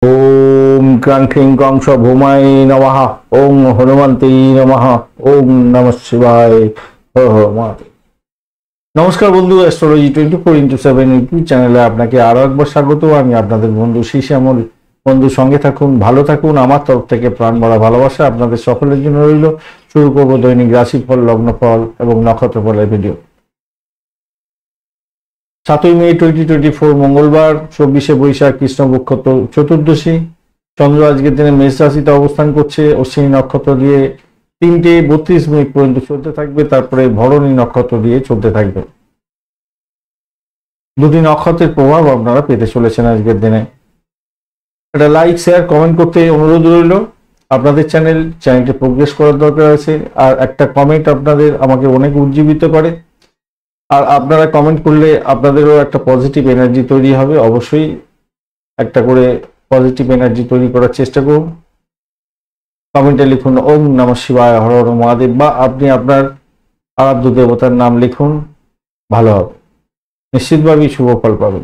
ओम क्रां क्रीं क्रां भूमाय नमः। ओम हनुमते नमः। ओम नमः शिवाय। नमस्कार बंधु, एस्ट्रोलॉजी 24x7 ইউটিউব চ্যানেলে আপনাকে আরো একবার স্বাগত। আমি আপনাদের বন্ধু শ্যামল। বন্ধু সঙ্গে থাকুন, ভালো থাকুন। আমার তরফ থেকে প্রাণ ভরা ভালোবাসা আপনাদের সকলের জন্য রইল। শুরু করব দৈনিক রাশিফল, লগ্নফল এবং নক্ষত্রফলের ভিডিও। 7 মে 2024 মঙ্গলবার, 24শে বৈশাখ, কৃষ্ণপক্ষ চতুর্দশী। চন্দ্র আজকের দিনে মেষ রাশিতে অবস্থান করছে। অশ্বিনী নক্ষত্র দিয়ে 3:32 পর্যন্ত চলতে থাকবে, তারপরে ভরণী নক্ষত্র দিয়ে চলতে থাকবে। দুটি নক্ষত্রের প্রভাব আপনারা পেতে চলেছেন আজকের দিনে। একটা লাইক, শেয়ার, কমেন্ট করতে অনুরোধ রইল। আপনাদের চ্যানেলটি প্রোগ্রেস করার দরকার আছে, আর একটা কমেন্ট আপনাদের আমাকে অনেক উজ্জীবিত করে। আর আপনারা কমেন্ট করলে আপনাদেরও একটা পজিটিভ এনার্জি তৈরি হবে। অবশ্যই একটা করে পজিটিভ এনার্জি তৈরি করার চেষ্টা করুন। কমেন্টে লিখুন ওম নমঃ শিবায়, হর হর মহাদেব, বা আপনি আপনার আরাধ্য দেবতার নাম লিখুন, ভালো হবে। নিশ্চিতভাবেই শুভ ফল পাবেন।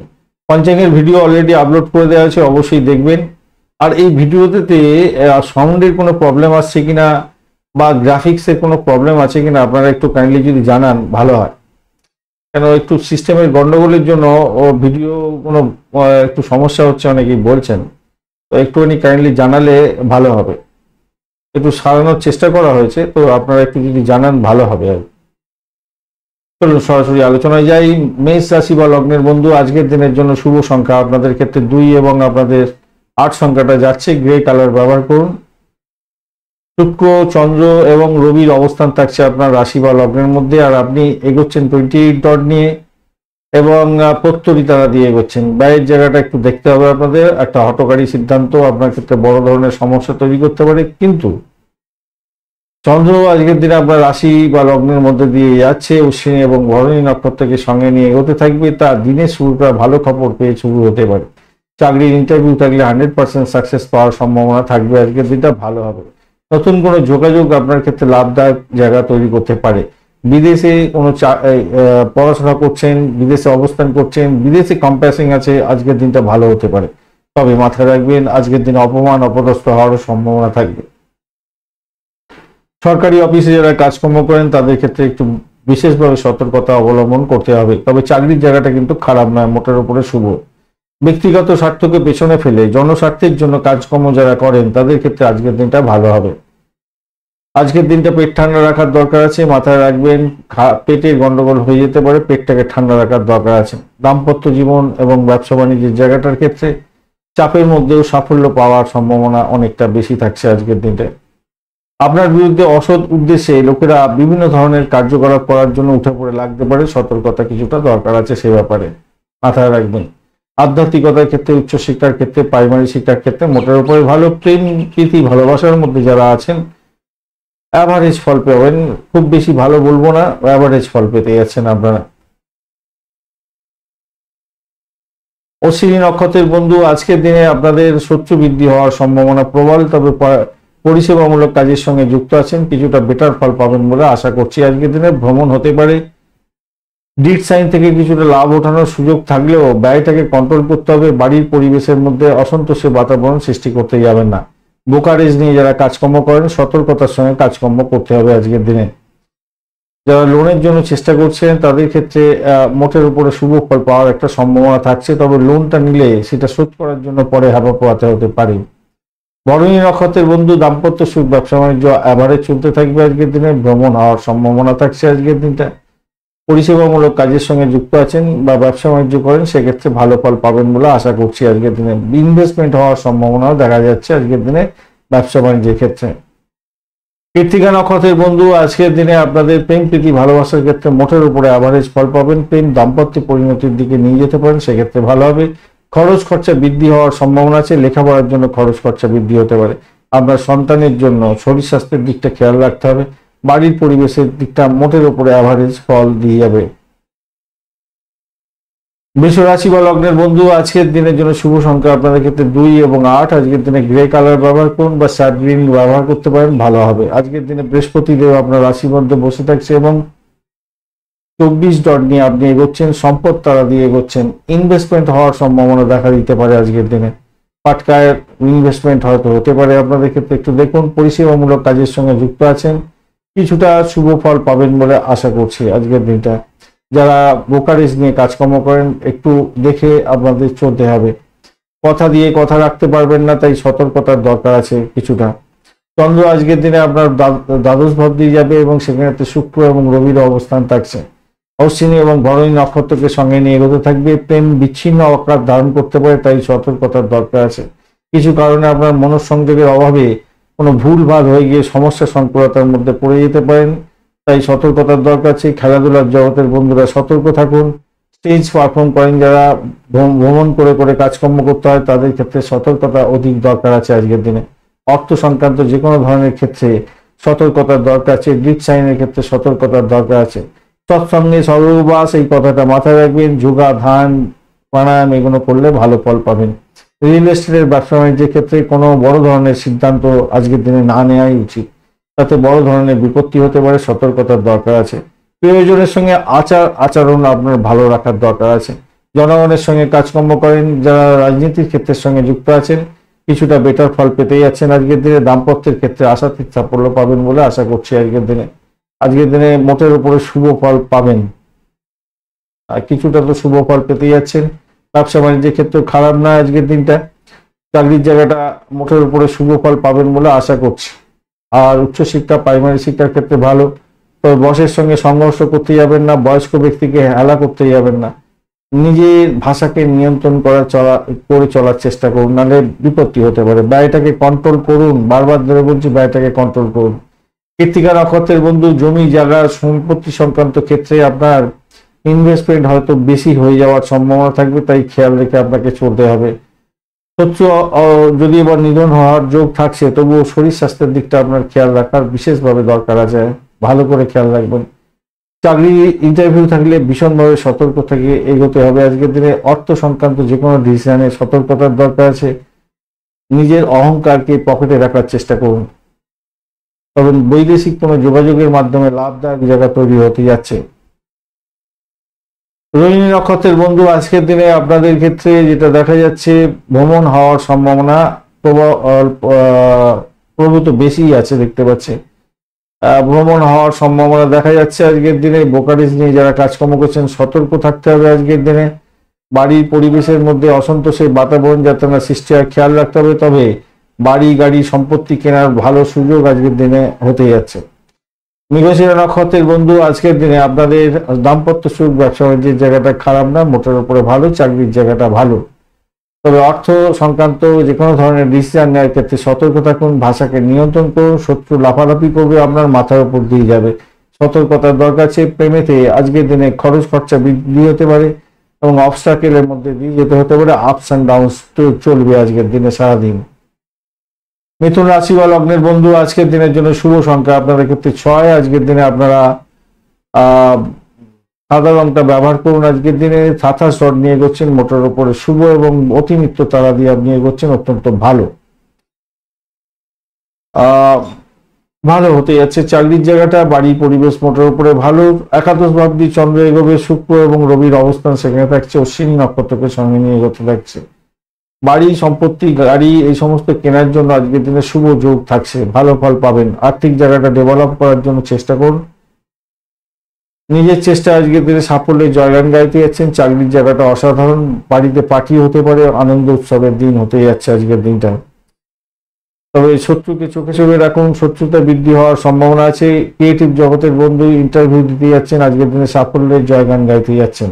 পঞ্চাঙ্গের ভিডিও অলরেডি আপলোড করে দেওয়া আছে, অবশ্যই দেখবেন। আর এই ভিডিওতে সাউন্ডের কোনো প্রবলেম আসছে কিনা বা গ্রাফিক্সের কোনো প্রবলেম আছে কিনা আপনারা একটু কাইন্ডলি যদি জানান ভালো হয়। কেন একটু সিস্টেমের গন্ডগোলের জন্য ভিডিও কোনো একটু সমস্যা হচ্ছে, অনেকেই বলছেন। তো একটুখানি কাইন্ডলি জানালে ভালো হবে। একটু সারানোর চেষ্টা করা হয়েছে, তো আপনারা একটু যদি জানান ভালো হবে। আর চলুন সরাসরি আলোচনায় যাই। মেষ রাশি বা লগ্নের বন্ধু, আজকের দিনের জন্য শুভ সংখ্যা আপনাদের ক্ষেত্রে 2 এবং আপনাদের 8 সংখ্যাটা যাচ্ছে। গ্রে কালার ব্যবহার করুন। শুক্র, চন্দ্র এবং রবির অবস্থান থাকছে আপনার রাশি বা লগ্নের মধ্যে, আর আপনি এগোচ্ছেন 28 ডট নিয়ে এবং প্রত্যরী তারা দিয়ে এগোচ্ছেন। ব্যয়ের জায়গাটা একটু দেখতে হবে আপনাদের। একটা হঠকারী সিদ্ধান্ত আপনার ক্ষেত্রে বড় ধরনের সমস্যা তৈরি করতে পারে, কিন্তু চন্দ্র আজকের দিনে আপনার রাশি বা লগ্নের মধ্যে দিয়ে যাচ্ছে। অশ্বিনী এবং ভরণী নক্ষত্রকে সঙ্গে নিয়ে এগোতে থাকবে। তা দিনের শুরুটা ভালো খবর পেয়ে শুরু হতে পারে। চাকরির ইন্টারভিউ থাকলে 100% সাকসেস পাওয়ার সম্ভাবনা থাকবে। আজকের দিনটা ভালো হবে। নতুন কোনো যোগাযোগ আপনার ক্ষেত্রে লাভদায়ক জায়গা তৈরি করতে পারে। বিদেশে কোনো পড়াশোনা করছেন, বিদেশে অবস্থান করছেন, বিদেশে কম্পাসিং আছে, আজকের দিনটা ভালো হতে পারে। তবে মাথায় রাখবেন আজকের দিন অপমান অপদস্থ হওয়ার সম্ভাবনা থাকবে। সরকারি অফিসে যারা কাজকর্ম করেন তাদের ক্ষেত্রে একটু বিশেষভাবে সতর্কতা অবলম্বন করতে হবে। তবে চাকরির জায়গাটা কিন্তু খারাপ নয়, মোটের উপরে শুভ। ব্যক্তিগত স্বার্থকে পেছনে ফেলে জনস্বার্থের জন্য কাজকর্ম যারা করেন তাদের ক্ষেত্রে আজকের দিনটা ভালো হবে। আজকের দিনটা পেট ঠান্ডা রাখার দরকার আছে। মাথায় রাখবেন পেটের গন্ডগোল হয়ে যেতে পারে, পেটটাকে ঠান্ডা রাখার দরকার আছে। দাম্পত্য জীবন এবং ব্যবসা বাণিজ্যের জায়গাটার ক্ষেত্রে চাপের মধ্যেও সাফল্য পাওয়ার সম্ভাবনা অনেকটা বেশি থাকছে আজকের দিনটায়। আপনার বিরুদ্ধে অসৎ উদ্দেশ্যে লোকেরা বিভিন্ন ধরনের কার্যকলাপ করার জন্য উঠে পড়ে লাগতে পারে। সতর্কতা কিছুটা দরকার আছে সে ব্যাপারে, মাথায় রাখবেন। আধ্যাত্মিকতার ক্ষেত্রে, উচ্চশিক্ষার ক্ষেত্রে, প্রাইমারি শিক্ষার ক্ষেত্রে মোটের উপরে ভালো। প্রেম, প্রীতি, ভালোবাসার মধ্যে যারা আছেন অ্যাভারেজ ফল পাবেন। খুব বেশি ভালো বলবো না, অ্যাভারেজ ফল পেতে যাচ্ছেন আপনারা। অশ্বিনী নক্ষত্রের বন্ধু, আজকের দিনে আপনাদের শত্রু বৃদ্ধি হওয়ার সম্ভাবনা প্রবল। তবে পরিষেবামূলক কাজের সঙ্গে যুক্ত আছেন, কিছুটা বেটার ফল পাবেন বলে আশা করছি। আজকের দিনে ভ্রমণ হতে পারে। ডিড সাইন থেকে কিছুটা লাভ ওঠানোর সুযোগ থাকলেও ব্যয়টাকে কন্ট্রোল করতে হবে। বাড়ির পরিবেশের মধ্যে অসন্তোষের বাতাবরণ সৃষ্টি করতে যাবেন না। ব্রোকারেজ নিয়ে যারা কাজকর্ম করেন সতর্কতার সঙ্গে কাজকর্ম করতে হবে আজকের দিনে। যারা লোনের জন্য চেষ্টা করছেন তাদের ক্ষেত্রে মোটের উপরে শুভ ফল পাওয়ার একটা সম্ভাবনা থাকছে। তবে লোনটা নিলে সেটা শোধ করার জন্য পরে হাঁপা পোহাতে হতে পারে। ভরণী নক্ষত্রের বন্ধু, দাম্পত্য সুখ, ব্যবসা বাণিজ্য অ্যাভারেজ চলতে থাকবে আজকের দিনে। ভ্রমণ হওয়ার সম্ভাবনা থাকছে আজকের দিনটা। পরিষেবামূলক কাজের সঙ্গে যুক্ত আছেন বা ব্যবসা বাণিজ্য করেন সেক্ষেত্রে ভালো ফল পাবেন বলে আশা করছি আজকের দিনে। ইনভেস্টমেন্ট হওয়ার সম্ভাবনাও দেখা যাচ্ছে আজকের দিনে ব্যবসা বাণিজ্যের ক্ষেত্রে। কৃত্তিকা নক্ষত্রের বন্ধু, আজকের দিনে আপনাদের প্রেম, প্রীতি, ভালোবাসার ক্ষেত্রে মোটের উপরে অ্যাভারেজ ফল পাবেন। প্রেম দাম্পত্য পরিণতির দিকে নিয়ে যেতে পারেন, সেক্ষেত্রে ভালো হবে। খরচ খরচা বৃদ্ধি হওয়ার সম্ভাবনা আছে। লেখাপড়ার জন্য খরচ খরচা বৃদ্ধি হতে পারে। আপনার সন্তানের জন্য শরীর স্বাস্থ্যের দিকটা খেয়াল রাখতে হবে। বাড়ির পরিবেশের দিকটা মোটের উপরে অ্যাভারেজ ফল দিয়ে যাবে। বৃষ রাশি বা লগ্নের বন্ধু, আজকের দিনের জন্য শুভ সংখ্যা আপনাদের ক্ষেত্রে 2 এবং 8। আজকের দিনে গ্রে কালার ব্যবহার করুন বা স্যাড গ্রিন ব্যবহার করতে পারেন, ভালো হবে। আজকের দিনে বৃহস্পতি দেব আপনার রাশির মধ্যে বসে থাকছে এবং 24 ডট নিয়ে আপনি এগোচ্ছেন। সম্পদ তারা দিয়ে এগোচ্ছেন। ইনভেস্টমেন্ট হওয়ার সম্ভাবনা দেখা দিতে পারে আজকের দিনে। পাটকায় ইনভেস্টমেন্ট হয়তো হতে পারে আপনাদের ক্ষেত্রে। একটু দেখুন, পরিষেবামূলক কাজের সঙ্গে যুক্ত আছেন, কিছুটা শুভ ফল পাবেন বলে আশা করছি আজকের দিনটা। যারা ব্রোকারেজ নিয়ে কাজকর্ম করেন একটু দেখে আপনাদের চলতে হবে, কথা দিয়ে কথা রাখতে পারবেন না, তাই সতর্কতার দরকার আছে কিছুটা। চন্দ্র আজকের দিনে আপনার দ্বাদশ ভাব দিয়ে যাবে এবং সেখানে শুক্র এবং রবির অবস্থান থাকছে। অশ্বিনী এবং ভরণী নক্ষত্রকে সঙ্গে নিয়ে এগোতে থাকবে। প্রেম বিচ্ছিন্ন আকার ধারণ করতে পারে, তাই সতর্কতার দরকার আছে। কিছু কারণে আপনার মনঃসংযোগের অভাবে কোনো ভুল ভাগ হয়ে গিয়ে সমস্যা সংকুলতার মধ্যে পড়ে যেতে পারেন, তাই সতর্কতার দরকার আছে। খেলাধুলার জগতের বন্ধুরা সতর্ক থাকুন। স্টেজ পারফর্ম করেন যারা, ভ্রমণ করে করে কাজকর্ম করতে হয়, তাদের ক্ষেত্রে সতর্কতা অধিক দরকার আছে আজকের দিনে। অর্থ সংক্রান্ত যে কোনো ধরনের ক্ষেত্রে সতর্কতার দরকার আছে। গ্রিক সাইনের ক্ষেত্রে সতর্কতার দরকার আছে। সৎসঙ্গে সর্ববাস, এই কথাটা মাথায় রাখবেন। যোগা, ধ্যান, প্রাণায়াম এগুলো করলে ভালো ফল পাবেন। রিয়েল এস্টেটের ব্যবসা বাণিজ্যের ক্ষেত্রে কোনো বড় ধরনের সিদ্ধান্ত আজকের দিনে না নেওয়াই উচিত, তাতে বড় ধরনের বিপত্তি হতে পারে, সতর্কতার দরকার আছে। প্রিয়জনের সঙ্গে আচরণ আপনার ভালো রাখার দরকার আছে। জনগণের সঙ্গে কাজকর্ম করেন যারা, রাজনীতির ক্ষেত্রের সঙ্গে যুক্ত আছেন, কিছুটা বেটার ফল পেতেই যাচ্ছেন আজকের দিনে। দাম্পত্যের ক্ষেত্রে আশাতীত সাফল্য পাবেন বলে আশা করছি আজকের দিনে। আজকের দিনে মোটের উপরে শুভ ফল পাবেন, আর কিছুটা তো শুভ ফল পেতে যাচ্ছেন। ব্যবসা বাণিজ্যের ক্ষেত্রে খারাপ নয় আজকের দিনটা। চাকরির জায়গাটা মোটের উপরে শুভ ফল পাবেন বলে আশা করছি। আর উচ্চশিক্ষা, প্রাইমারি শিক্ষার ক্ষেত্রে ভালো, তবে বসের সঙ্গে সংঘর্ষ করতে যাবেন না, বয়স্ক ব্যক্তিকে হেলা করতে যাবেন না। নিজের ভাষাকে নিয়ন্ত্রণ করে চলার চেষ্টা করুন, নাহলে বিপত্তি হতে পারে। ব্যয়টাকে কন্ট্রোল করুন, বারবার ধরে বলছি ব্যয়টাকে কন্ট্রোল করুন। কৃত্তিকা নক্ষত্রের বন্ধু, জমি জায়গা সম্পত্তি সংক্রান্ত ক্ষেত্রে আপনার ইনভেস্টমেন্ট হয়তো বেশি হয়ে যাওয়ার সম্ভাবনা থাকবে, তাই খেয়াল রেখে আপনাকে চলতে হবে। শত্রু যদি এবার নিধন হওয়ার যোগ থাকছে, তবুও শরীর স্বাস্থ্যের দিকটা আপনার খেয়াল রাখার বিশেষভাবে দরকার আছে, ভালো করে খেয়াল রাখবেন। চাকরি ইন্টারভিউ থাকলে ভীষণভাবে সতর্ক থেকে এগোতে হবে আজকের দিনে। অর্থ সংক্রান্ত যে কোনো ডিসিশনে সতর্কতার দরকার আছে। নিজের অহংকারকে পকেটে রাখার চেষ্টা করুন। তবে বৈদেশিক কোনো যোগাযোগের মাধ্যমে লাভদায়ক জায়গা তৈরি হতে যাচ্ছে। রোহিণী নক্ষত্রের বন্ধু, আজকের দিনে আপনাদের ক্ষেত্রে যেটা দেখা যাচ্ছে, ভ্রমণ হওয়ার সম্ভাবনা প্রভূত বেশি আছে দেখতে পাচ্ছে। ভ্রমণ হওয়ার সম্ভাবনা দেখা যাচ্ছে আজকের দিনে। ব্রোকারেজ নিয়ে যারা কাজকর্ম করছেন সতর্ক থাকতে হবে আজকের দিনে। বাড়ির পরিবেশের মধ্যে অসন্তোষের বাতাবরণ যাতে না সৃষ্টি হয় খেয়াল রাখতে হবে। তবে বাড়ি, গাড়ি, সম্পত্তি কেনার ভালো সুযোগ আজকের দিনে হতে যাচ্ছে। মৃগশিরা নক্ষত্রের বন্ধু, আজকের দিনে আপনাদের দাম্পত্য সুখ, ব্যবসা বাণিজ্যের জায়গাটা খারাপ না, মোটের উপরে ভালো। চাকরির জায়গাটা ভালো, তবে অর্থ সংক্রান্ত যে কোনো ধরনের ডিসিশন নেওয়ার ক্ষেত্রে সতর্ক থাকুন। ভাষাকে নিয়ন্ত্রণ করুন, শত্রু লাফালাফি করবে, আপনার মাথার উপর দিয়ে যাবে, সতর্কতার দরকার আছে। প্রেমেতে আজকের দিনে খরচ খরচা বৃদ্ধি হতে পারে এবং অবস্ট্রাকেলের মধ্যে দিয়ে যেতে হতে পারে। আপস অ্যান্ড ডাউনস চলবে আজকের দিনে সারাদিন। মিথুন রাশি বা লগ্নের বন্ধু, আজকের দিনের জন্য শুভ সংখ্যা আপনাদের ক্ষেত্রে 6। আজকের দিনে আপনারা সাদা রংটা ব্যবহার করুন। আজকের দিনে 27 রড নিয়ে এগোচ্ছেন, মোটর উপরে শুভ এবং অতিরিক্ত তারা দিয়ে আপনি এগোচ্ছেন, অত্যন্ত ভালো ভালো হতে যাচ্ছে। চাকরির জায়গাটা, বাড়ি, পরিবেশ মোটর উপরে ভালো। একাদশ ভাব দিয়ে চন্দ্র এগোবে, শুক্র এবং রবির অবস্থান সেখানে থাকছে। অশ্বিনী নক্ষত্রকে সঙ্গে নিয়ে এগোতে থাকছে। বাড়ি, সম্পত্তি, গাড়ি এই সমস্ত কেনার জন্য আজকের দিনে শুভ যোগ থাকছে, ভালো ফল পাবেন। আর্থিক জায়গাটা ডেভেলপ করার জন্য চেষ্টা করুন। নিজের চেষ্টা আজকের দিনে সাফল্যের জয়গান গাইতে যাচ্ছেন। চাকরির জায়গাটা অসাধারণ, বাড়িতে পার্টি হতে পারে, আনন্দ উৎসবের দিন হতে যাচ্ছে আজকের দিনটা। তবে শত্রুকে চোখে চোখে রাখুন, শত্রুতা বৃদ্ধি হওয়ার সম্ভাবনা আছে। ক্রিয়েটিভ জগতের বন্ধু, ইন্টারভিউ দিতে যাচ্ছেন, আজকের দিনে সাফল্যের জয়গান গাইতে যাচ্ছেন।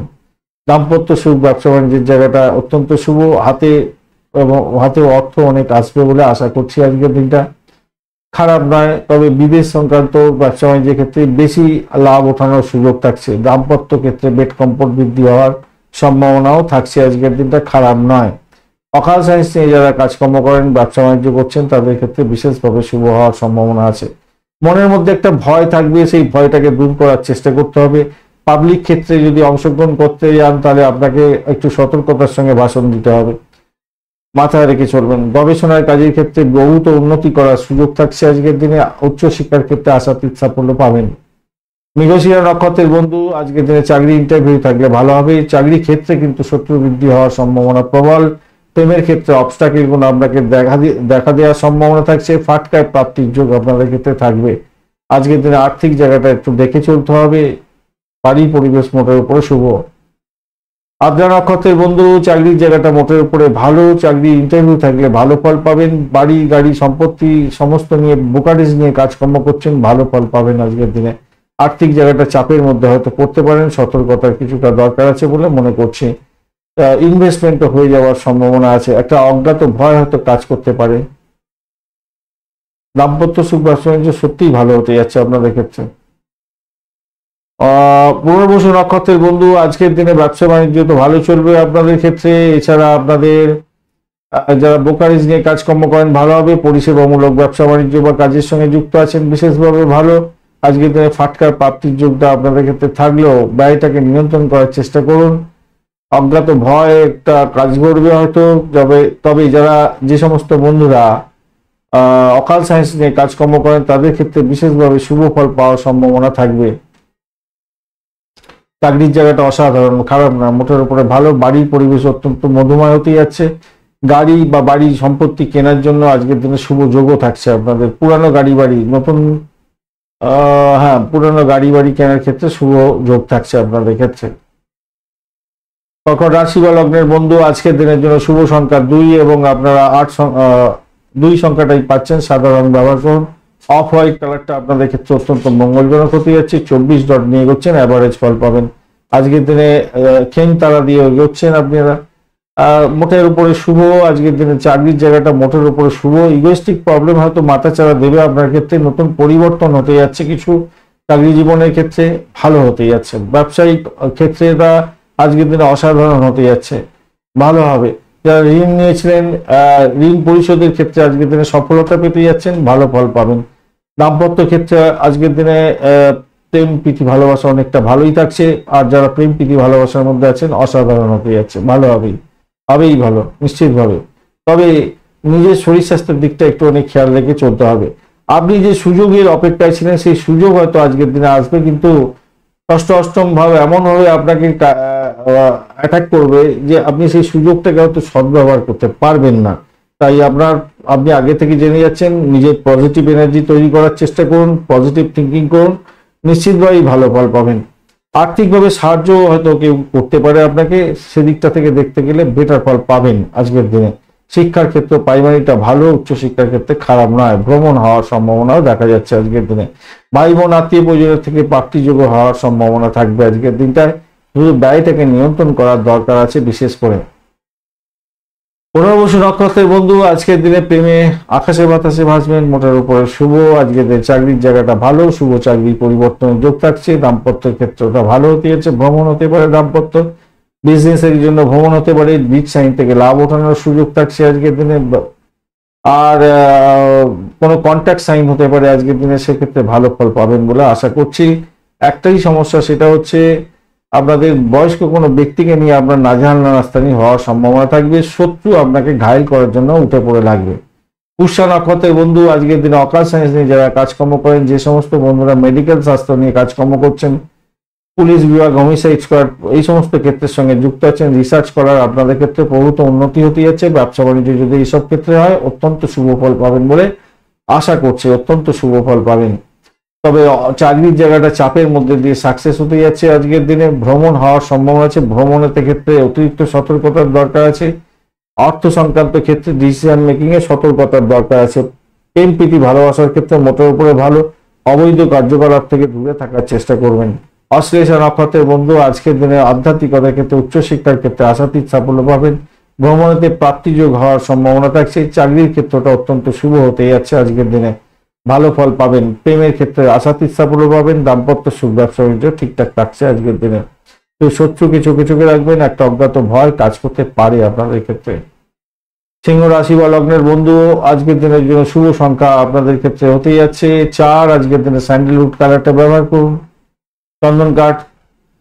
দাম্পত্য সুখ, ব্যবসা বাণিজ্যের জায়গাটা অত্যন্ত শুভ, হাতে অর্থ অনেক আসবে বলে আশা করছি আজকের দিনটা। খারাপ নয়, তবে বিদেশ সংক্রান্ত ব্যবসা বাণিজ্যের ক্ষেত্রে বেশি লাভ ওঠানোর সুযোগ থাকছে। দাম্পত্য ক্ষেত্রে বেড কম্ফোর্ট বৃদ্ধি হওয়ার সম্ভাবনাও থাকছে আজকের দিনটা, খারাপ নয়। অকাল সায়েন্স নিয়ে যারা কাজকর্ম করেন, ব্যবসা বাণিজ্য করছেন, তাদের ক্ষেত্রে বিশেষভাবে শুভ হওয়ার সম্ভাবনা আছে। মনের মধ্যে একটা ভয় থাকবে, সেই ভয়টাকে দূর করার চেষ্টা করতে হবে। পাবলিক ক্ষেত্রে যদি অংশগ্রহণ করতে যান, তাহলে আপনাকে একটু সতর্কতার সঙ্গে ভাষণ দিতে হবে, মাথায় রেখে চলবেন। গবেষণার কাজের ক্ষেত্রে বহুত উন্নতি করার সুযোগ থাকছে আজকের দিনে। উচ্চশিক্ষার ক্ষেত্রে আশাতীত সাফল্য পাবেন। মৃগশিরা নক্ষত্রের বন্ধু, আজকের দিনে চাকরি ইন্টারভিউ থাকলে ভালো হবে। চাকরি ক্ষেত্রে কিন্তু শত্রু বৃদ্ধি হওয়ার সম্ভাবনা প্রবল। প্রেমের ক্ষেত্রে অবস্টাকেল গুণ আপনাকে দেখা দেওয়ার সম্ভাবনা থাকছে, ফাটকায় প্রাপ্তির যোগ আপনাদের ক্ষেত্রে থাকবে। আজকের দিনে আর্থিক জায়গাটা একটু দেখে চলতে হবে। বাড়ি পরিবেশ মোটের উপরে শুভ। আদ্রা নক্ষত্রের বন্ধু, চাকরির জায়গাটা মোটের উপরে ভালো, চাকরি ইন্টারভিউ থাকলে ভালো ফল পাবেন। বাড়ি গাড়ি সম্পত্তি সমস্ত নিয়ে বোকারেজ নিয়ে কাজকর্ম করছেন, ভালো ফল পাবেন আজকের দিনে। আর্থিক জায়গাটা চাপের মধ্যে হয়তো পড়তে পারেন, সতর্কতার কিছুটা দরকার আছে বলে মনে করছি। ইনভেস্টমেন্টও হয়ে যাওয়ার সম্ভাবনা আছে, একটা অজ্ঞাত ভয় হয়তো কাজ করতে পারে। দাম্পত্য সুখ ব্যবসা বাণিজ্য সত্যিই ভালো হতে যাচ্ছে আপনাদের ক্ষেত্রে। পুনর্বসু নক্ষত্রের বন্ধু, আজকের দিনে ব্যবসা বাণিজ্য তো ভালো চলবে আপনাদের ক্ষেত্রে। এছাড়া আপনাদের যারা ব্রোকারেজ নিয়ে কাজকর্ম করেন ভালো হবে। পরিষেবামূলক ব্যবসা বাণিজ্য বা কাজের সঙ্গে যুক্ত আছেন বিশেষভাবে ভালো। আজকের দিনে ফাটকার প্রাপ্তির যোগটা আপনাদের ক্ষেত্রে থাকলেও ব্যয়টাকে নিয়ন্ত্রণ করার চেষ্টা করুন। অজ্ঞাত ভয় একটা কাজ করবে হয়তো। তবে যারা যে সমস্ত বন্ধুরা অকাল সায়েন্স নিয়ে কাজকর্ম করেন তাদের ক্ষেত্রে বিশেষভাবে শুভ ফল পাওয়ার সম্ভাবনা থাকবে। চাকরির জায়গাটা অসাধারণ, খারাপ না, মোটের উপরে ভালো। বাড়ির পরিবেশ অত্যন্ত মধুময় হতে যাচ্ছে। গাড়ি বা বাড়ি সম্পত্তি কেনার জন্য আজকের দিনে শুভ যোগও থাকছে আপনাদের। পুরানো গাড়ি বাড়ি নতুন পুরানো গাড়ি বাড়ি কেনার ক্ষেত্রে শুভ যোগ থাকছে আপনাদের ক্ষেত্রে। কর্কট রাশি বা লগ্নের বন্ধু, আজকের দিনের জন্য শুভ সংখ্যা 2 এবং আপনারা 2 সংখ্যাটাই পাচ্ছেন। সাদা রং ব্যবহার করুন। অফ হোয়াইট কালারটা আপনাদের ক্ষেত্রে অত্যন্ত মঙ্গলজনক হতে যাচ্ছে। 24 ডট নিয়ে এগোচ্ছেন, অ্যাভারেজ ফল পাবেন। আজকের দিনে খেন তারা দিয়ে এগোচ্ছেন আপনারা, মোটের উপরে শুভ। আজকের দিনে চাকরির জায়গাটা মোটের উপরে শুভ। ইগোইস্টিক প্রবলেম হয়তো মাথাচাড়া দেবে আপনার ক্ষেত্রে। নতুন পরিবর্তন হতে যাচ্ছে কিছু চাকরি জীবনের ক্ষেত্রে, ভালো হতে যাচ্ছে। ব্যবসায়িক ক্ষেত্রে এটা আজকের দিনে অসাধারণ হতে যাচ্ছে, ভালো হবে। যারা ঋণ নিয়েছিলেন ঋণ পরিশোধের ক্ষেত্রে আজকের দিনে সফলতা পেতে যাচ্ছেন, ভালো ফল পাবেন। দাম্পত্য ক্ষেত্রে আজকের দিনে প্রেম প্রীতি ভালোবাসা অনেকটা ভালোই থাকছে। আর যারা প্রেম প্রীতি ভালোবাসার মধ্যে আছেন অসাধারণ হতে যাচ্ছে, ভালো হবেই ভালো নিশ্চিতভাবে। তবে নিজের শরীর স্বাস্থ্যের দিকটা একটু অনেক খেয়াল রেখে চলতে হবে। আপনি যে সুযোগের অপেক্ষায় ছিলেন সেই সুযোগ হয়তো আজকের দিনে আসবে, কিন্তু ষষ্ঠ অষ্টম ভাব এমন ভাবে আপনাকে অ্যাটাক করবে যে আপনি সেই সুযোগটাকে হয়তো সদ্ব্যবহার করতে পারবেন না। তাই আপনি আগে থেকে জেনে যাচ্ছেন, নিজের পজিটিভ এনার্জি তৈরি করার চেষ্টা করুন, পজিটিভ থিঙ্কিং করুন, নিশ্চিতভাবেই ভালো ফল পাবেন। আর্থিকভাবে সাহায্য হয়তো কেউ করতে পারে আপনাকে, সেদিকটা থেকে দেখতে গেলে বেটার ফল পাবেন আজকের দিনে। শিক্ষার ক্ষেত্রে প্রাইমারিটা ভালো, উচ্চশিক্ষার ক্ষেত্রে খারাপ নয়। ভ্রমণ হওয়ার সম্ভাবনাও দেখা যাচ্ছে আজকের দিনে। ভাই বোন আত্মীয় পরিজনের থেকে প্রাপ্তিযোগ্য হওয়ার সম্ভাবনা থাকবে আজকের দিনটায়। শুধু ব্যয়টাকে নিয়ন্ত্রণ করার দরকার আছে বিশেষ করে। পুনর্বসু নক্ষত্রের বন্ধু, আজকের দিনে প্রেমে আকাশে বাতাসে ভাসবেন, মোটের উপরে শুভ। আজকের দিনে চাকরির জায়গাটা ভালো, শুভ চাকরি পরিবর্তনের যোগ থাকছে। দাম্পত্যের ক্ষেত্রটা ভালো হতে যাচ্ছে, ভ্রমণ হতে পারে দাম্পত্য। বিজনেসের জন্য ভ্রমণ হতে পারে, বীজ সাইন থেকে লাভ ওঠানোর সুযোগ থাকছে আজকের দিনে। আর কোনো কন্ট্যাক্ট সাইন হতে পারে আজকের দিনে, সেক্ষেত্রে ভালো ফল পাবেন বলে আশা করছি। একটাই সমস্যা, সেটা হচ্ছে আপনাদের বয়স্ক কোনো ব্যক্তিকে নিয়ে আপনার নাজেহাল নাস্তানি হওয়ার সম্ভাবনা থাকবে। শত্রু আপনাকে ঘায়েল করার জন্য উঠে পড়ে লাগবে। পুষ্যা নক্ষত্রের বন্ধু, আজকের দিনে অকাল সায়েন্স নিয়ে যারা কাজকর্ম করেন, যে সমস্ত বন্ধুরা মেডিকেল স্বাস্থ্য নিয়ে কাজকর্ম করছেন, পুলিশ বিভাগ, হোমিসাইড স্কোয়াড, এই সমস্ত ক্ষেত্রের সঙ্গে যুক্ত আছেন, রিসার্চ করার আপনাদের ক্ষেত্রে প্রভূত উন্নতি হতে যাচ্ছে। ব্যবসা বাণিজ্য যদি এইসব ক্ষেত্রে হয় অত্যন্ত শুভ ফল পাবেন বলে আশা করছি, অত্যন্ত শুভ ফল পাবেন। তবে চাকরির জায়গাটা চাপের মধ্যে দিয়ে সাকসেস হতে যাচ্ছে আজকের দিনে। ভ্রমণ হওয়ার সম্ভাবনা আছে, ভ্রমণের ক্ষেত্রে অতিরিক্ত সতর্কতার দরকার আছে। অর্থ সংক্রান্ত ক্ষেত্রে ডিসিশন মেকিং এ সতর্কতার দরকার আছে। প্রেম প্রীতি ভালোবাসার ক্ষেত্রে মোটের উপরে ভালো। অবৈধ কার্যকলাপ থেকে দূরে থাকার চেষ্টা করবেন। অশ্লেষা নক্ষত্রের বন্ধু, আজকের দিনে আধ্যাত্মিকতার ক্ষেত্রে উচ্চশিক্ষার ক্ষেত্রে আশাতীত সাফল্য পাবেন। ভ্রমণেতে প্রাপ্তিযোগ হওয়ার সম্ভাবনা থাকছে। চাকরির ক্ষেত্রটা অত্যন্ত শুভ হতে যাচ্ছে আজকের দিনে, ভালো ফল পাবেন। প্রেমের ক্ষেত্রে আশাতীত সাফল্য পাবেন। দাম্পত্য সুখ ব্যবসা বাণিজ্য ঠিকঠাক থাকছে আজকের দিনে। তো শত্রুকে চোখে চোখে রাখবেন, একটা অজ্ঞাত ভয় কাজ করতে পারে আপনাদের ক্ষেত্রে। সিংহ রাশি বা লগ্নের বন্ধু, আজকের দিনের জন্য শুভ সংখ্যা আপনাদের ক্ষেত্রে হতে যাচ্ছে 4। আজকের দিনে স্যান্ডেলউড কালারটা ব্যবহার করুন। চন্দন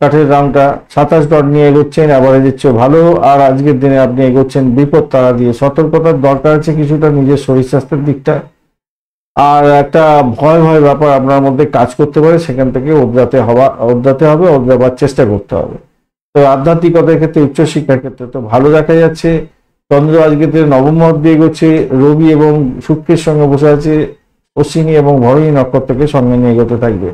কাঠের রংটা 27 ডট নিয়ে এগোচ্ছেন, অ্যাভারেজের চেয়ে ভালো। আর আজকের দিনে আপনি এগোচ্ছেন বিপদ তারা দিয়ে। সতর্কতার দরকার আছে কিছুটা নিজের শরীর স্বাস্থ্যের দিকটা। আর একটা ভয় ব্যাপার আপনার মধ্যে কাজ করতে পারে, সেখান থেকে ওঠাবার চেষ্টা করতে হবে। তো আধ্যাত্মিকতার ক্ষেত্রে উচ্চশিক্ষার ক্ষেত্রে তো ভালো দেখা যাচ্ছে। চন্দ্র আজকে নবম ভাব দিয়ে এগোচ্ছে, রবি এবং শুক্রের সঙ্গে বসে আছে, অশ্বিনী এবং ভরণী নক্ষত্রকে সঙ্গে নিয়ে এগোতে থাকবে।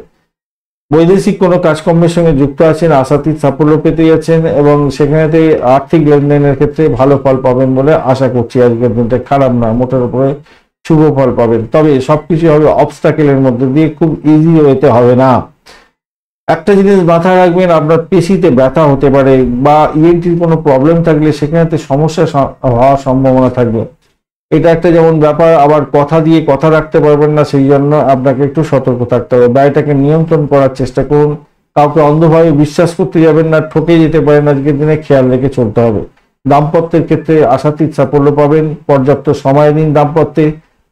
বৈদেশিক কোনো কাজকর্মের সঙ্গে যুক্ত আছেন, আশাতীত সাফল্য পেতে যাচ্ছেন এবং সেখানেতে আর্থিক লেনদেনের ক্ষেত্রে ভালো ফল পাবেন বলে আশা করছি। আজকের দিনটা খারাপ না, মোটের উপরে শুভ ফল পাবেন। তবে সবকিছু হবে অবস্টাকেলের মধ্যে দিয়ে, খুব ইজি হতে হবে না। একটা জিনিস মাথায় রাখবেন, আপনার পেশিতে ব্যথা হতে পারে বা ইএনটির কোনো প্রবলেম থাকলে সেখানেতে সমস্যা হওয়ার সম্ভাবনা থাকবে। এটা একটা যেমন ব্যাপার, আবার কথা দিয়ে কথা রাখতে পারবেন না, সেই জন্য আপনাকে একটু সতর্ক থাকতে হবে। ব্যয়টাকে নিয়ন্ত্রণ করার চেষ্টা করুন, কাউকে অন্ধভাবে বিশ্বাস করতে যাবেন না, ঠকে যেতে পারেন। আজকের দিনে খেয়াল রেখে চলতে হবে। দাম্পত্যের ক্ষেত্রে আশাতীত সাফল্য পাবেন, পর্যাপ্ত সময় দিন, দাম্পত্যে